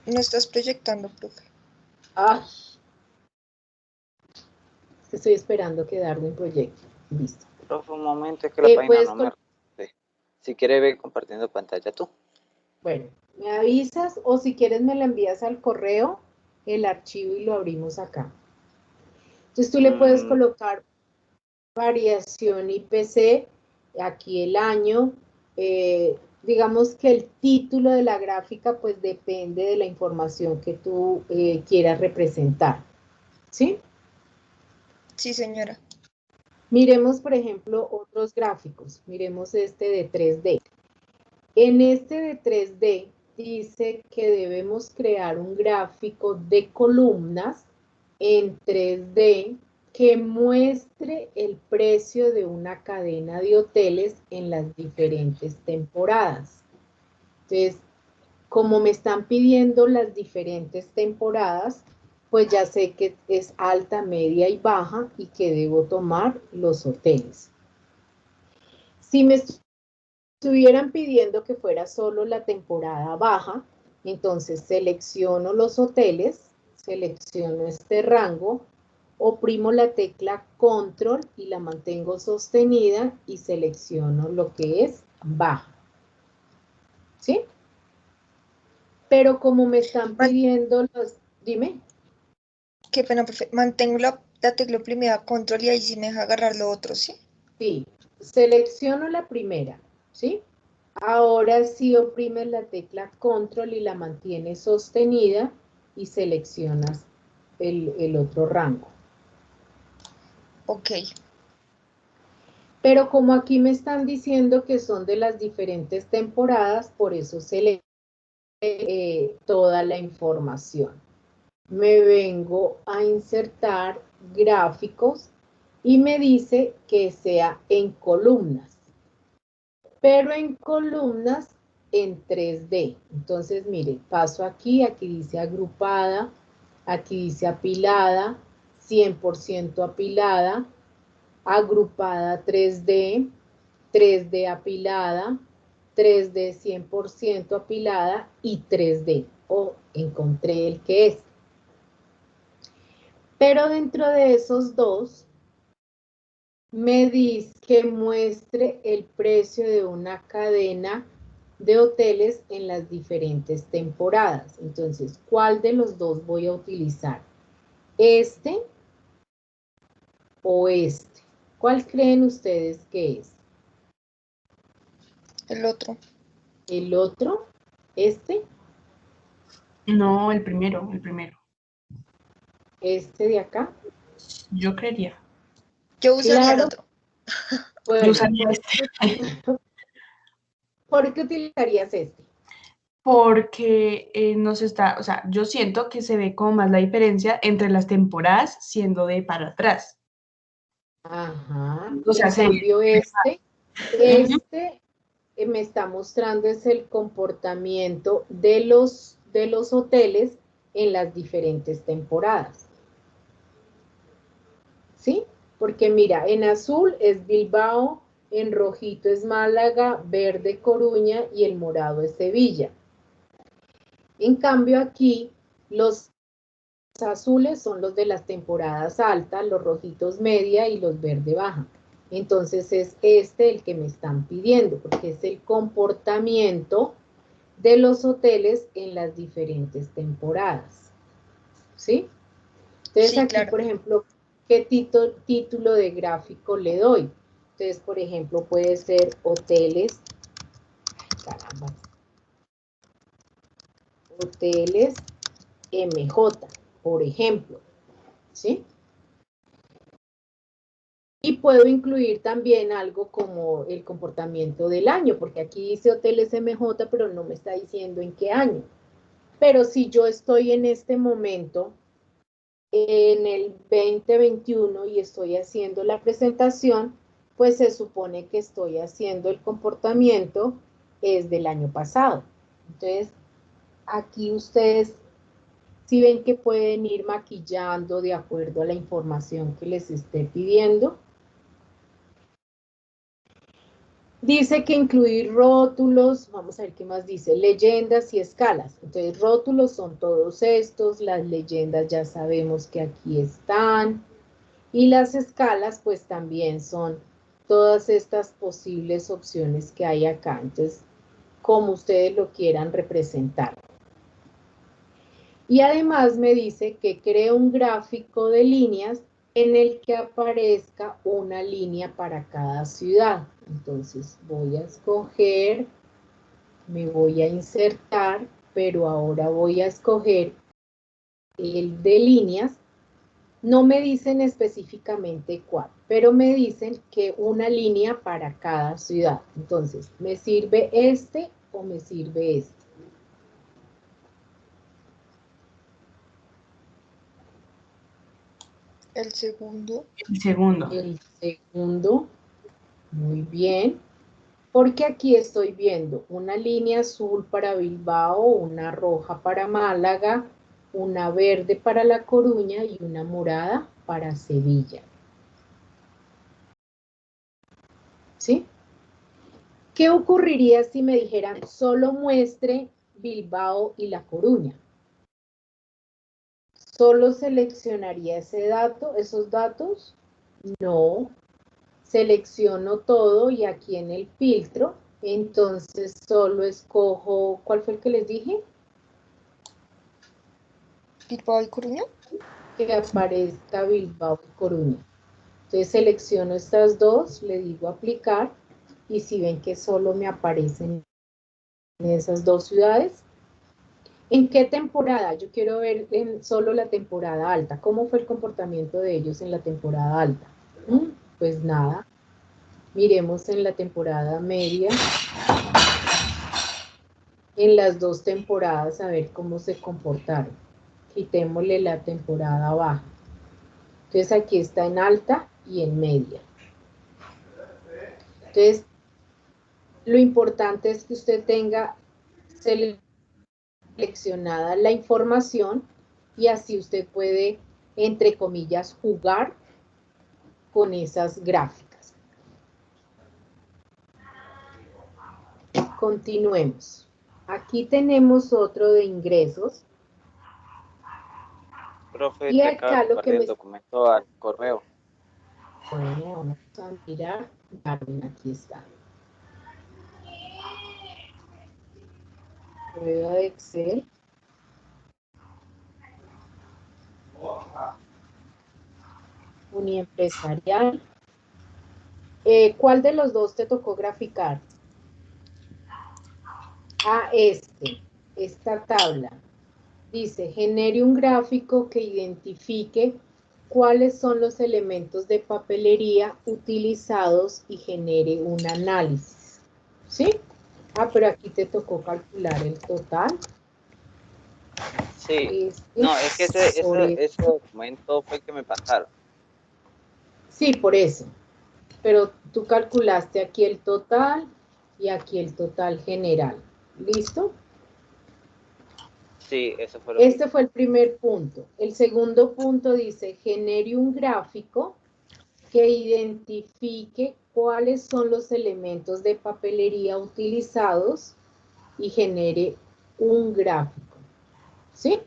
No estás proyectando, profe. Ay. Estoy esperando que Darwin proyecte. Listo. Profe, un momento, es que la página no me... Si quieres ver compartiendo pantalla tú. Bueno, me avisas o si quieres me la envías al correo, el archivo y lo abrimos acá. Entonces tú le puedes colocar variación IPC, aquí el año, digamos que el título de la gráfica pues depende de la información que tú quieras representar, ¿sí? Sí, señora. Miremos, por ejemplo, otros gráficos. Miremos este de 3D. En este de 3D dice que debemos crear un gráfico de columnas en 3D que muestre el precio de una cadena de hoteles en las diferentes temporadas. Entonces, como me están pidiendo las diferentes temporadas, pues ya sé que es alta, media y baja y que debo tomar los hoteles. Si me estuvieran pidiendo que fuera solo la temporada baja, entonces selecciono los hoteles, selecciono este rango, oprimo la tecla control y la mantengo sostenida y selecciono lo que es baja. ¿Sí? Pero como me están pidiendo los... Dime. Qué pena, profe. Mantengo la tecla oprimida control y ahí sí me deja agarrar lo otro, ¿sí? Sí. Selecciono la primera, ¿sí? Ahora sí oprimes la tecla control y la mantienes sostenida y seleccionas el otro rango. Ok. Pero como aquí me están diciendo que son de las diferentes temporadas, por eso se lee toda la información. Me vengo a insertar gráficos y me dice que sea en columnas, pero en columnas en 3D. Entonces, mire, paso aquí, aquí dice agrupada, aquí dice apilada, 100% apilada, agrupada 3D, 3D apilada, 3D 100% apilada y 3D. Encontré el que es. Pero dentro de esos dos, me dice que muestre el precio de una cadena de hoteles en las diferentes temporadas. Entonces, ¿cuál de los dos voy a utilizar? ¿Este o este? ¿Cuál creen ustedes que es? El otro. ¿El otro? ¿Este? No, el primero, el primero. ¿Este de acá? Yo creería. Yo usaría el otro. Yo Bueno, usaría este. ¿por qué utilizarías este? porque o sea, yo siento que se ve como más la diferencia entre las temporadas siendo de para atrás. Ajá. O sea, En cambio, me está mostrando es el comportamiento de los hoteles en las diferentes temporadas. ¿Sí? Porque mira, en azul es Bilbao, en rojito es Málaga, verde Coruña y el morado es Sevilla. En cambio aquí los azules son los de las temporadas altas, los rojitos media y los verde baja. Entonces es el que me están pidiendo, porque es el comportamiento de los hoteles en las diferentes temporadas. ¿Sí? Entonces Sí, aquí, claro. por ejemplo, ¿qué título de gráfico le doy? Entonces, por ejemplo, puede ser hoteles, caramba, hoteles MJ, por ejemplo, ¿sí? Y puedo incluir también algo como el comportamiento del año, porque aquí dice hoteles MJ, pero no me está diciendo en qué año. Pero si yo estoy en este momento, en el 2021, y estoy haciendo la presentación, pues se supone que estoy haciendo el comportamiento es del año pasado. Entonces, aquí ustedes sí ven que pueden ir maquillando de acuerdo a la información que les esté pidiendo. Dice que incluir rótulos, vamos a ver qué más dice, leyendas y escalas. Entonces, rótulos son todos estos, las leyendas ya sabemos que aquí están, y las escalas pues también son todas estas posibles opciones que hay acá. Entonces, como ustedes lo quieran representar. Y además me dice que cree un gráfico de líneas en el que aparezca una línea para cada ciudad. Entonces voy a escoger, me voy a insertar, pero ahora voy a escoger el de líneas. No me dicen específicamente cuál, pero me dicen que una línea para cada ciudad. Entonces, ¿me sirve este o me sirve este? El segundo. El segundo. El segundo, muy bien. Porque aquí estoy viendo una línea azul para Bilbao, una roja para Málaga, una verde para La Coruña y una morada para Sevilla. ¿Sí? ¿Qué ocurriría si me dijeran solo muestre Bilbao y La Coruña? ¿Solo seleccionaría ese dato, esos datos? No. Selecciono todo y aquí en el filtro, entonces solo escojo, ¿cuál fue el que les dije? Bilbao y Coruña. Que aparezca Bilbao y Coruña. Entonces selecciono estas dos, le digo aplicar, y si ven que solo me aparecen en esas dos ciudades. ¿En qué temporada? Yo quiero ver solo la temporada alta. ¿Cómo fue el comportamiento de ellos en la temporada alta? Pues nada. Miremos en la temporada media. En las dos temporadas a ver cómo se comportaron. Quitémosle la temporada baja. Entonces aquí está en alta y en media. Entonces, lo importante es que usted tenga seleccionada la información y así usted puede, entre comillas, jugar con esas gráficas. Continuemos. Aquí tenemos otro de ingresos. Profe, Y te acaba de acá lo que compartir el documento al correo. Bueno, vamos a mirar. Aquí está. Prueba de Excel. Uniempresarial. ¿Cuál de los dos te tocó graficar? Esta tabla. Dice, genere un gráfico que identifique cuáles son los elementos de papelería utilizados y genere un análisis. ¿Sí? Ah, pero aquí te tocó calcular el total. Sí. No, es que ese documento fue el que me pasaron. Sí, por eso. Pero tú calculaste aquí el total y aquí el total general. ¿Listo? Sí, eso fue lo Este fue el primer punto. El segundo punto dice, genere un gráfico que identifique cuáles son los elementos de papelería utilizados y genere un gráfico. ¿Sí?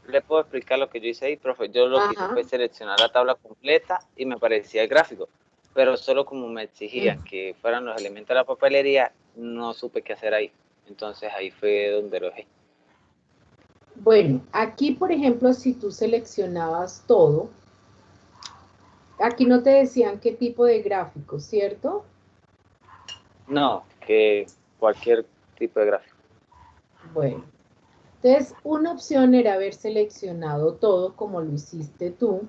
Le puedo explicar lo que yo hice ahí, profe. Yo lo que hice fue seleccionar la tabla completa y me aparecía el gráfico. Pero solo como me exigían que fueran los elementos de la papelería, no supe qué hacer ahí. Entonces ahí fue donde lo dejé. Bueno, aquí por ejemplo, si tú seleccionabas todo, aquí no te decían qué tipo de gráfico, ¿cierto? No, que cualquier tipo de gráfico. Bueno, entonces una opción era haber seleccionado todo como lo hiciste tú.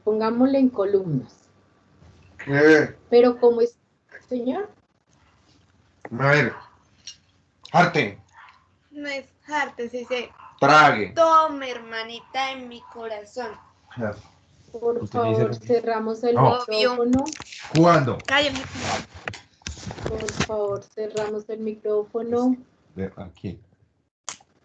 Pongámosle en columnas. Pero como es, señor. A ver, arte. No es arte, se dice. Trague. Tome, hermanita, en mi corazón. Por favor, cerramos el micrófono. ¿Cuándo? Cállate. Por favor, cerramos el micrófono. Aquí.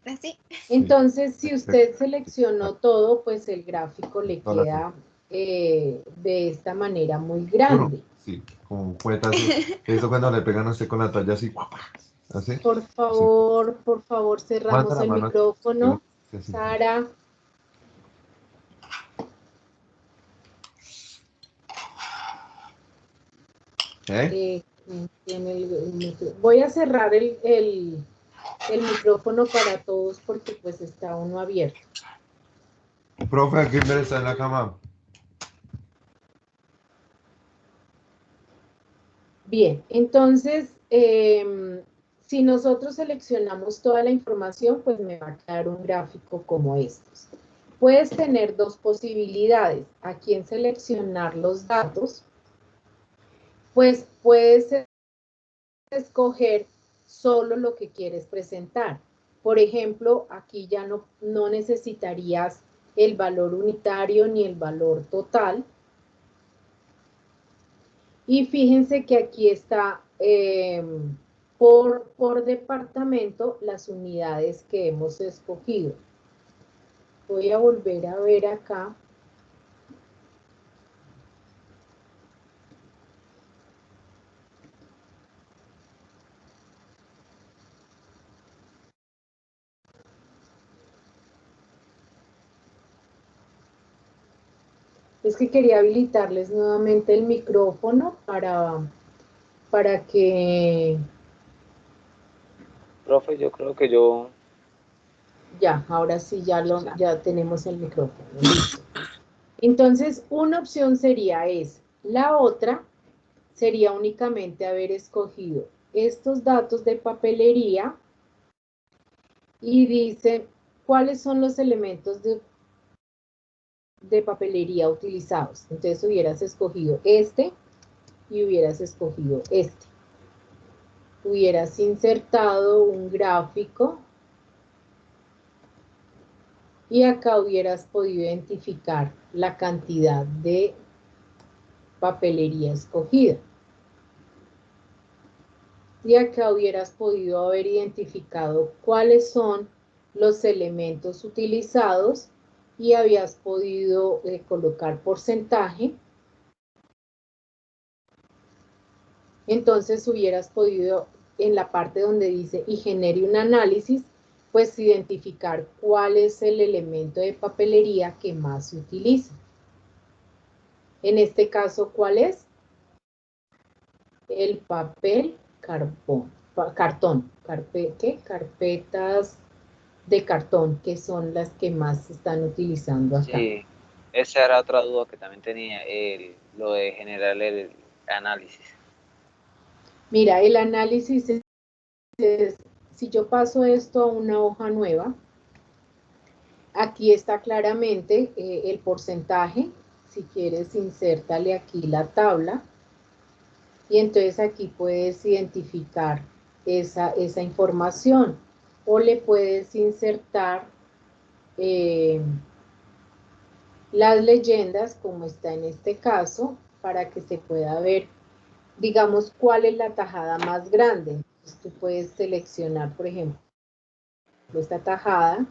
¿Así? Entonces, si usted seleccionó todo, pues el gráfico le queda de esta manera muy grande. Sí, como un puetazo. Eso cuando le pegan a usted con la toalla así. ¿Así? Por favor, cerramos el micrófono. Sara. Voy a cerrar el micrófono para todos porque pues está uno abierto. Profe, Kimber está en la cama. Bien, entonces, si nosotros seleccionamos toda la información, pues me va a quedar un gráfico como estos. Puedes tener dos posibilidades. Aquí en seleccionar los datos, pues puedes escoger solo lo que quieres presentar. Por ejemplo, aquí ya no necesitarías el valor unitario ni el valor total. Y fíjense que aquí está por departamento las unidades que hemos escogido. Voy a volver a ver acá. Es que quería habilitarles nuevamente el micrófono para que... Profe, yo creo que yo... Ya, ahora sí ya tenemos el micrófono. Listo. Entonces, una opción sería esa. La otra sería únicamente haber escogido estos datos de papelería y dice cuáles son los elementos de papelería utilizados. Entonces hubieras escogido este y hubieras escogido este. Hubieras insertado un gráfico y acá hubieras podido identificar la cantidad de papelería escogida. Y acá hubieras podido haber identificado cuáles son los elementos utilizados y habías podido colocar porcentaje. Entonces hubieras podido, en la parte donde dice y genere un análisis, pues identificar cuál es el elemento de papelería que más se utiliza. En este caso, ¿cuál es? El papel cartón. Carpetas de cartón, que son las que más se están utilizando acá. Sí, esa era otra duda que también tenía, lo de generar el análisis. Mira, el análisis es, si yo paso esto a una hoja nueva, aquí está claramente el porcentaje. Si quieres, insértale aquí la tabla. y entonces aquí puedes identificar esa información, o le puedes insertar las leyendas, como está en este caso, para que se pueda ver, digamos, cuál es la tajada más grande. Entonces, tú puedes seleccionar, por ejemplo, esta tajada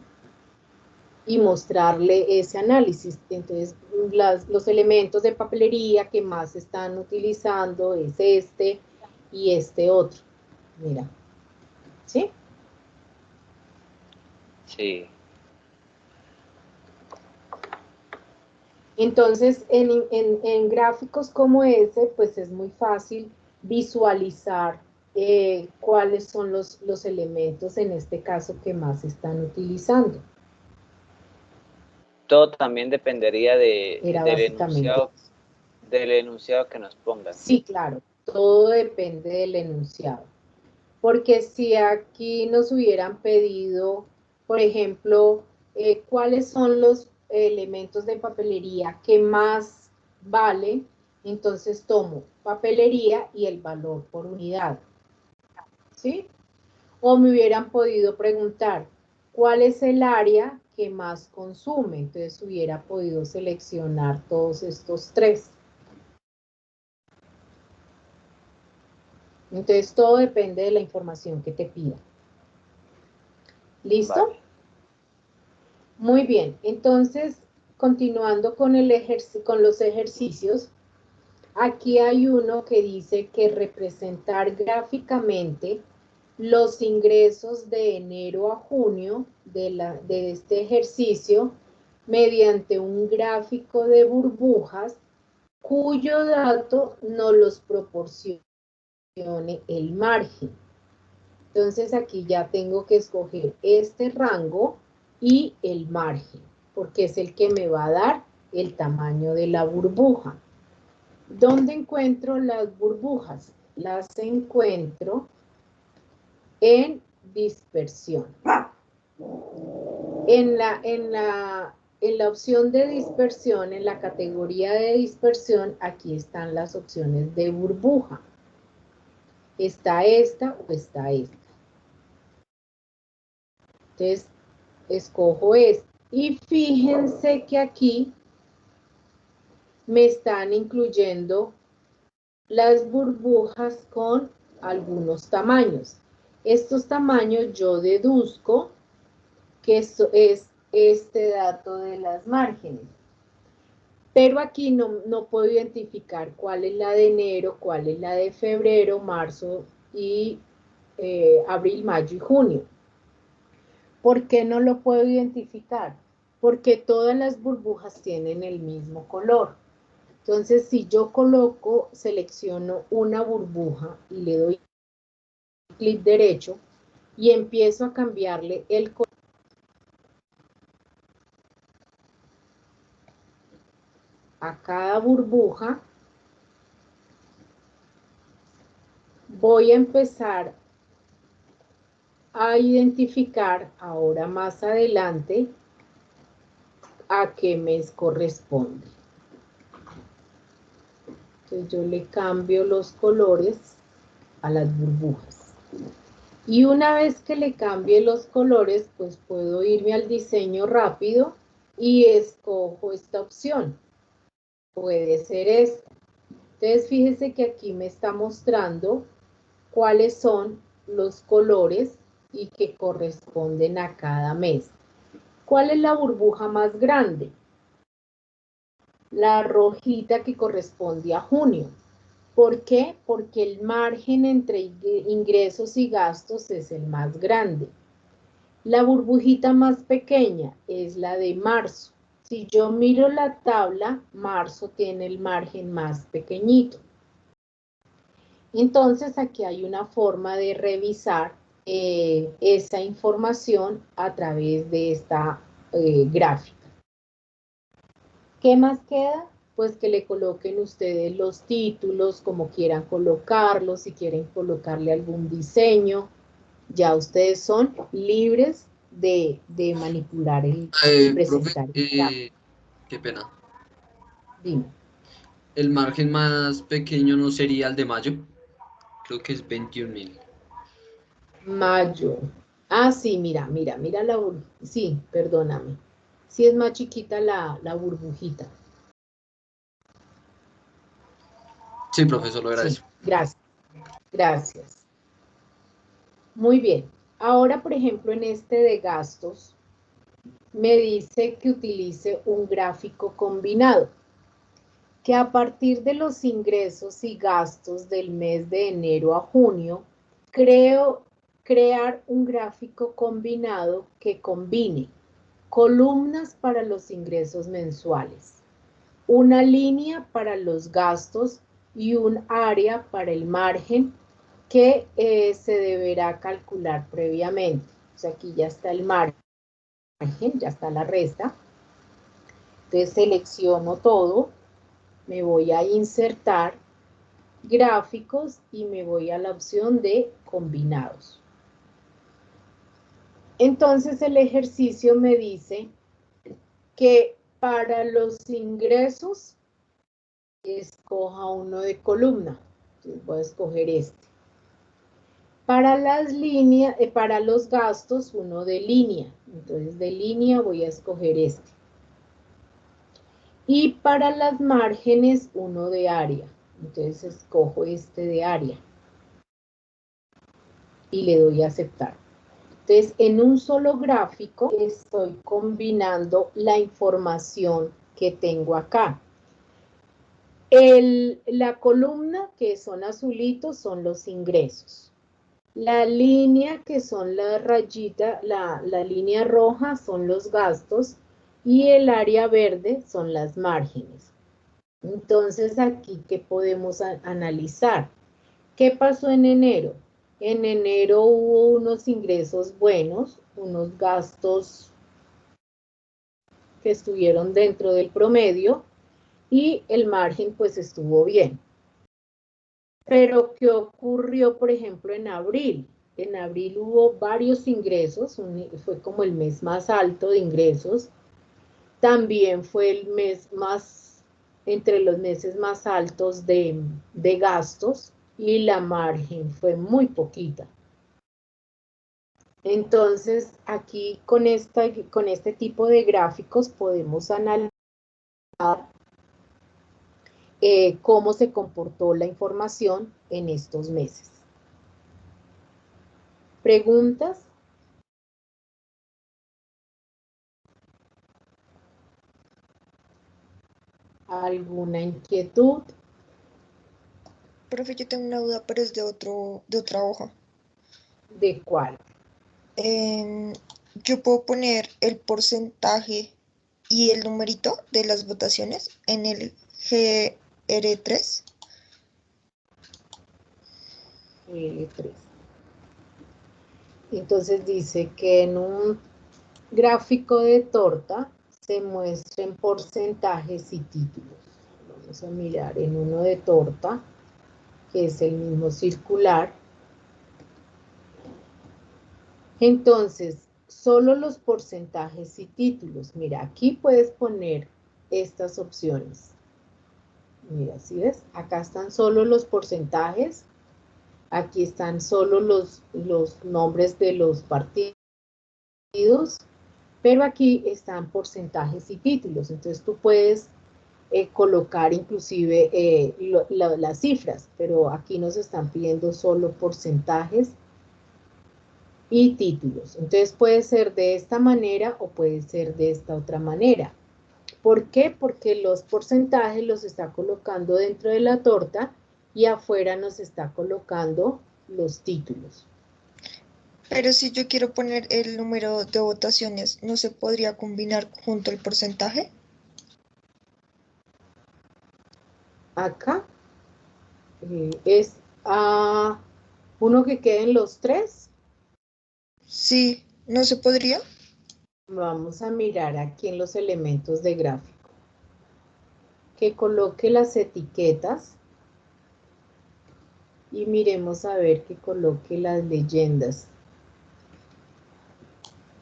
y mostrarle ese análisis. Entonces, los elementos de papelería que más se están utilizando es este y este otro. Mira, ¿sí? Sí. Entonces, en gráficos como ese, pues es muy fácil visualizar cuáles son los elementos, en este caso, que más se están utilizando. Todo también dependería Era básicamente. del enunciado que nos pongan. Sí, claro, todo depende del enunciado. Porque si aquí nos hubieran pedido, por ejemplo, cuáles son los elementos de papelería que más vale, entonces tomo papelería y el valor por unidad. ¿Sí? O me hubieran podido preguntar, ¿cuál es el área que más consume? Entonces hubiera podido seleccionar todos estos tres. Entonces todo depende de la información que te pida. ¿Listo? Vale. Muy bien, entonces, continuando con los ejercicios, aquí hay uno que dice que representar gráficamente los ingresos de enero a junio de este ejercicio mediante un gráfico de burbujas cuyo dato nos los proporcione el margen. Entonces aquí ya tengo que escoger este rango y el margen, porque es el que me va a dar el tamaño de la burbuja. ¿Dónde encuentro las burbujas? Las encuentro en dispersión. En la opción de dispersión, en la categoría de dispersión, aquí están las opciones de burbuja. ¿Está esta o está esta? Entonces, escojo esta. Y fíjense que aquí me están incluyendo las burbujas con algunos tamaños. Estos tamaños yo deduzco que esto es este dato de las márgenes. Pero aquí no puedo identificar cuál es la de enero, cuál es la de febrero, marzo y abril, mayo y junio. ¿Por qué no lo puedo identificar? Porque todas las burbujas tienen el mismo color. Entonces, si yo selecciono una burbuja y le doy clic derecho y empiezo a cambiarle el color a cada burbuja, voy a empezar a identificar ahora más adelante a qué mes corresponde. Entonces yo le cambio los colores a las burbujas. Y una vez que le cambie los colores, pues puedo irme al diseño rápido y escojo esta opción. Puede ser esta. Entonces fíjese que aquí me está mostrando cuáles son los colores y que corresponden a cada mes. ¿Cuál es la burbuja más grande? La rojita, que corresponde a junio. ¿Por qué? Porque el margen entre ingresos y gastos es el más grande. La burbujita más pequeña es la de marzo. Si yo miro la tabla, marzo tiene el margen más pequeñito. Entonces aquí hay una forma de revisar esa información a través de esta gráfica. ¿Qué más queda? Pues que le coloquen ustedes los títulos como quieran colocarlos, si quieren colocarle algún diseño, ya ustedes son libres de manipular y presentar. Profe, qué pena. Dime. el margen más pequeño no sería el de mayo. Creo que es 21.000. Mayo. Ah, sí, mira la burbujita. Sí, perdóname. Sí es más chiquita la burbujita. Sí, profesor, lo Sí, agradezco. gracias. Muy bien. Ahora, por ejemplo, en este de gastos, me dice que utilice un gráfico combinado, que a partir de los ingresos y gastos del mes de enero a junio, crear un gráfico combinado que combine columnas para los ingresos mensuales, una línea para los gastos y un área para el margen que se deberá calcular previamente. O sea, aquí ya está el margen, ya está la resta. Entonces selecciono todo, me voy a insertar gráficos y me voy a la opción de combinados. Entonces el ejercicio me dice que para los ingresos escoja uno de columna. Entonces voy a escoger este. Para las líneas, para los gastos, uno de línea. Entonces de línea voy a escoger este. Y para las márgenes, uno de área. Entonces escojo este de área. Y le doy a aceptar. Entonces, en un solo gráfico estoy combinando la información que tengo acá. La columna, que son azulitos, son los ingresos. La línea, que son la rayita, la línea roja, son los gastos. Y el área verde son las márgenes. Entonces, aquí, ¿qué podemos analizar? ¿Qué pasó en enero? En enero hubo unos ingresos buenos, unos gastos que estuvieron dentro del promedio y el margen pues estuvo bien. Pero ¿qué ocurrió, por ejemplo, en abril? En abril hubo varios ingresos, fue como el mes más alto de ingresos. También fue el mes más, entre los meses más altos de gastos y la margen fue muy poquita. Entonces, aquí con este tipo de gráficos podemos analizar cómo se comportó la información en estos meses. ¿Preguntas? ¿Alguna inquietud? Profe, yo tengo una duda, pero es de otra hoja. ¿De cuál? Yo puedo poner el porcentaje y el numerito de las votaciones en el GR3. L3. Entonces dice que en un gráfico de torta se muestren porcentajes y títulos. Vamos a mirar en uno de torta, que es el mismo circular. Entonces, solo los porcentajes y títulos. Mira, aquí puedes poner estas opciones. Mira, ¿sí ves? Acá están solo los porcentajes. Aquí están solo los nombres de los partidos. Pero aquí están porcentajes y títulos. Entonces, tú puedes colocar inclusive las cifras. Pero aquí nos están pidiendo solo porcentajes y títulos. Entonces puede ser de esta manera o puede ser de esta otra manera. ¿Por qué? Porque los porcentajes los está colocando dentro de la torta y afuera nos está colocando los títulos. Pero si yo quiero poner el número de votaciones, ¿no se podría combinar junto el porcentaje? Acá es uno que queden los tres. Sí, ¿no se podría? Vamos a mirar aquí en los elementos de gráfico. Que coloque las etiquetas y miremos a ver que coloque las leyendas.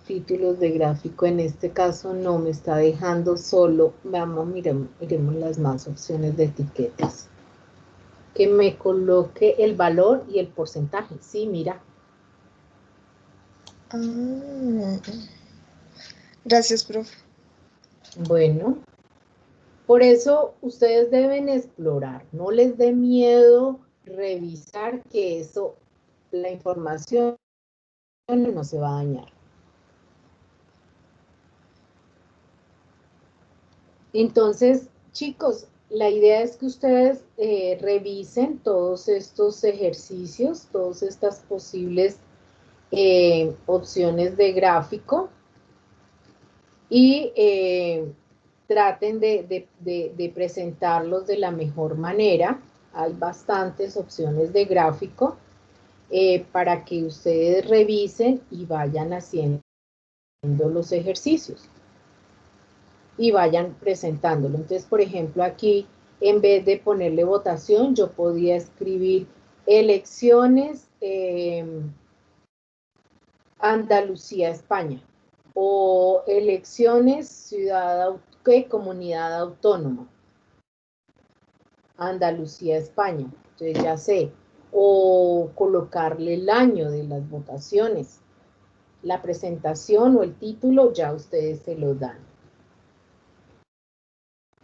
títulos de gráfico, en este caso no me está dejando solo. Vamos, miremos las más opciones de etiquetas. Que me coloque el valor y el porcentaje. Sí, mira. Gracias, profe. Bueno, por eso ustedes deben explorar. No les dé miedo revisar que eso, la información no se va a dañar. Entonces, chicos, la idea es que ustedes revisen todos estos ejercicios, todas estas posibles opciones de gráfico y traten de presentarlos de la mejor manera. Hay bastantes opciones de gráfico para que ustedes revisen y vayan haciendo los ejercicios y vayan presentándolo. Entonces, por ejemplo, aquí, en vez de ponerle votación, yo podía escribir elecciones Andalucía, España, o elecciones comunidad autónoma, Andalucía, España. Entonces ya sé, o colocarle el año de las votaciones, la presentación o el título, ya ustedes se lo dan.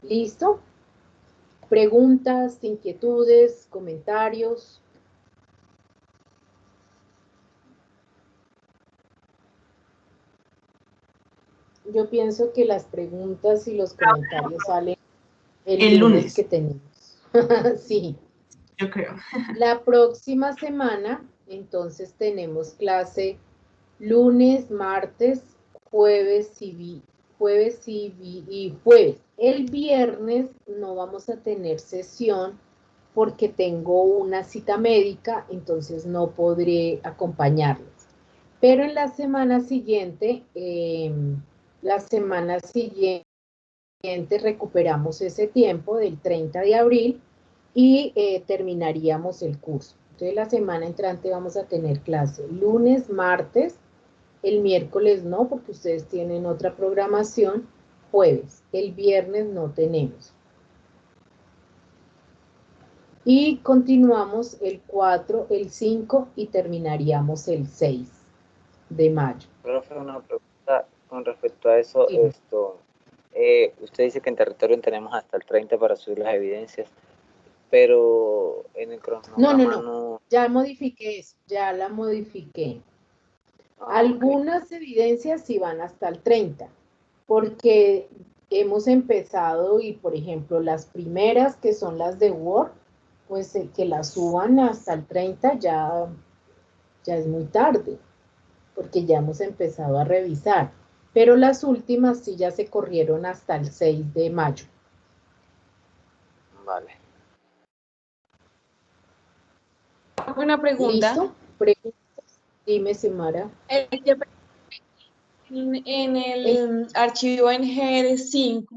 ¿Listo? Preguntas, inquietudes, comentarios. Yo pienso que las preguntas y los comentarios salen el lunes que tenemos. Sí. Yo creo. La próxima semana, entonces, tenemos clase lunes, martes, jueves y jueves. El viernes no vamos a tener sesión porque tengo una cita médica, entonces no podré acompañarles. Pero en la semana siguiente, recuperamos ese tiempo del 30 de abril y terminaríamos el curso. Entonces la semana entrante vamos a tener clase lunes, martes, el miércoles no, porque ustedes tienen otra programación, jueves. El viernes no tenemos. Y continuamos el 4, el 5 y terminaríamos el 6 de mayo. Profe, una pregunta con respecto a eso. Sí. Usted dice que en territorio tenemos hasta el 30 para subir las evidencias, pero en el cronograma No. Ya modifiqué eso, ya la modifiqué. Ah, Algunas evidencias sí van hasta el 30, porque hemos empezado y, por ejemplo, las primeras que son las de Word, pues que las suban hasta el 30 ya es muy tarde, porque ya hemos empezado a revisar. Pero las últimas sí ya se corrieron hasta el 6 de mayo. Vale. Una pregunta. ¿Listo? Preguntas. Dime, Xiomara. En el archivo en GR5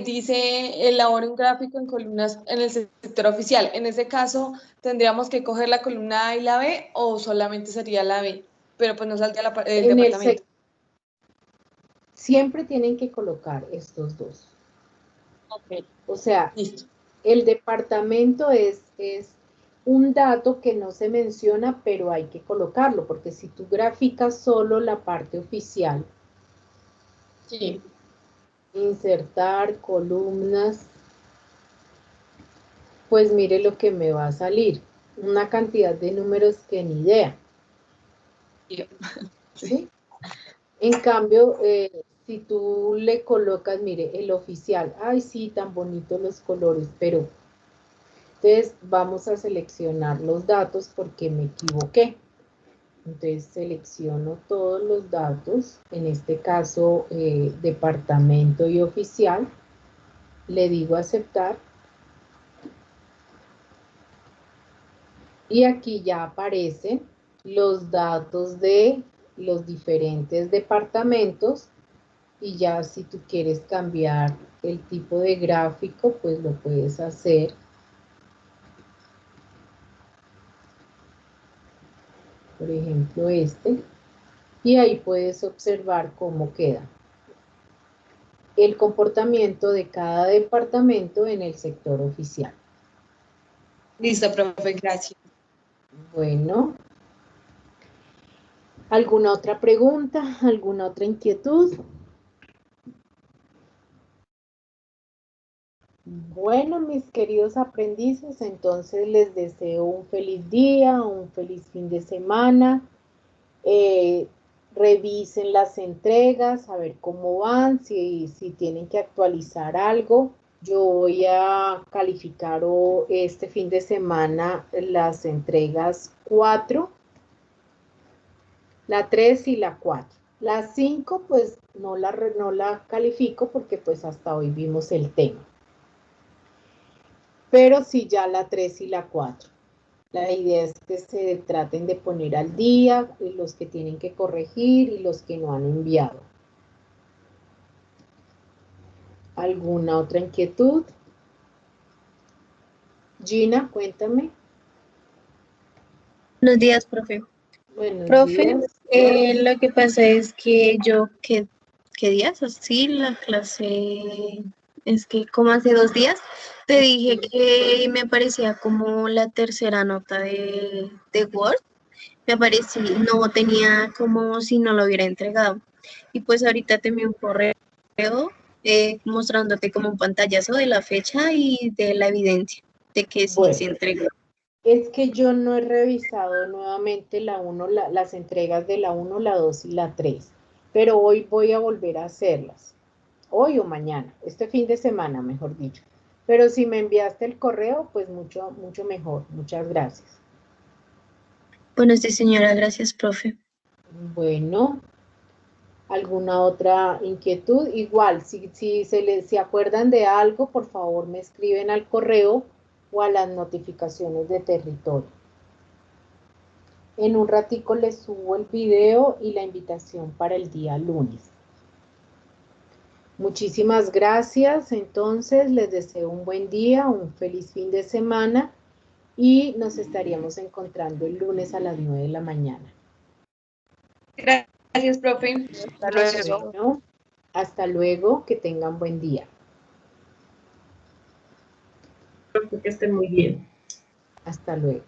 dice elabora un gráfico en columnas en el sector oficial. En ese caso, ¿tendríamos que coger la columna A y la B o solamente sería la B? Pero pues no saldría el departamento. Siempre tienen que colocar estos dos. Ok. O sea, listo. El departamento es un dato que no se menciona, pero hay que colocarlo, porque si tú graficas solo la parte oficial, Sí. Insertar columnas, pues mire lo que me va a salir, una cantidad de números que ni idea. ¿Sí? En cambio, si tú le colocas, mire, el oficial, ay sí, tan bonitos los colores, pero entonces vamos a seleccionar los datos porque me equivoqué. Entonces selecciono todos los datos, en este caso departamento y oficial, le digo aceptar y aquí ya aparecen los datos de los diferentes departamentos y ya si tú quieres cambiar el tipo de gráfico, pues lo puedes hacer. Por ejemplo, este. Y ahí puedes observar cómo queda el comportamiento de cada departamento en el sector oficial. Listo, profe, gracias. Bueno, ¿alguna otra pregunta? ¿Alguna otra inquietud? Bueno, mis queridos aprendices, entonces les deseo un feliz día, un feliz fin de semana. Revisen las entregas, a ver cómo van, si tienen que actualizar algo. Yo voy a calificar este fin de semana las entregas 4, la 3 y la 4. La 5 pues no la califico porque pues hasta hoy vimos el tema. Pero sí ya la 3 y la 4. La idea es que se traten de poner al día los que tienen que corregir y los que no han enviado. ¿Alguna otra inquietud? Gina, cuéntame. Buenos días, profe. Buenos Profe, días. lo que pasa es que yo, ¿qué días? Así, la clase, es que como hace 2 días, te dije que me aparecía como la tercera nota de Word. Me aparecía, no tenía como si no lo hubiera entregado. Y pues ahorita te envié un correo mostrándote como un pantallazo de la fecha y de la evidencia de que sí se entregó. Es que yo no he revisado nuevamente las entregas de la 1, la 2 y la 3, pero hoy voy a volver a hacerlas, hoy o mañana, este fin de semana, mejor dicho. Pero si me enviaste el correo, pues mucho, mucho mejor. Muchas gracias. Bueno, sí, señora, gracias, profe. Bueno, ¿alguna otra inquietud? Igual, si acuerdan de algo, por favor me escriben al correo o a las notificaciones de territorio. En un ratico les subo el video y la invitación para el día lunes. Muchísimas gracias. Entonces, les deseo un buen día, un feliz fin de semana y nos estaríamos encontrando el lunes a las 9 de la mañana. Gracias, profe. Hasta luego. Bueno, hasta luego, que tengan buen día. Que estén muy bien. Hasta luego.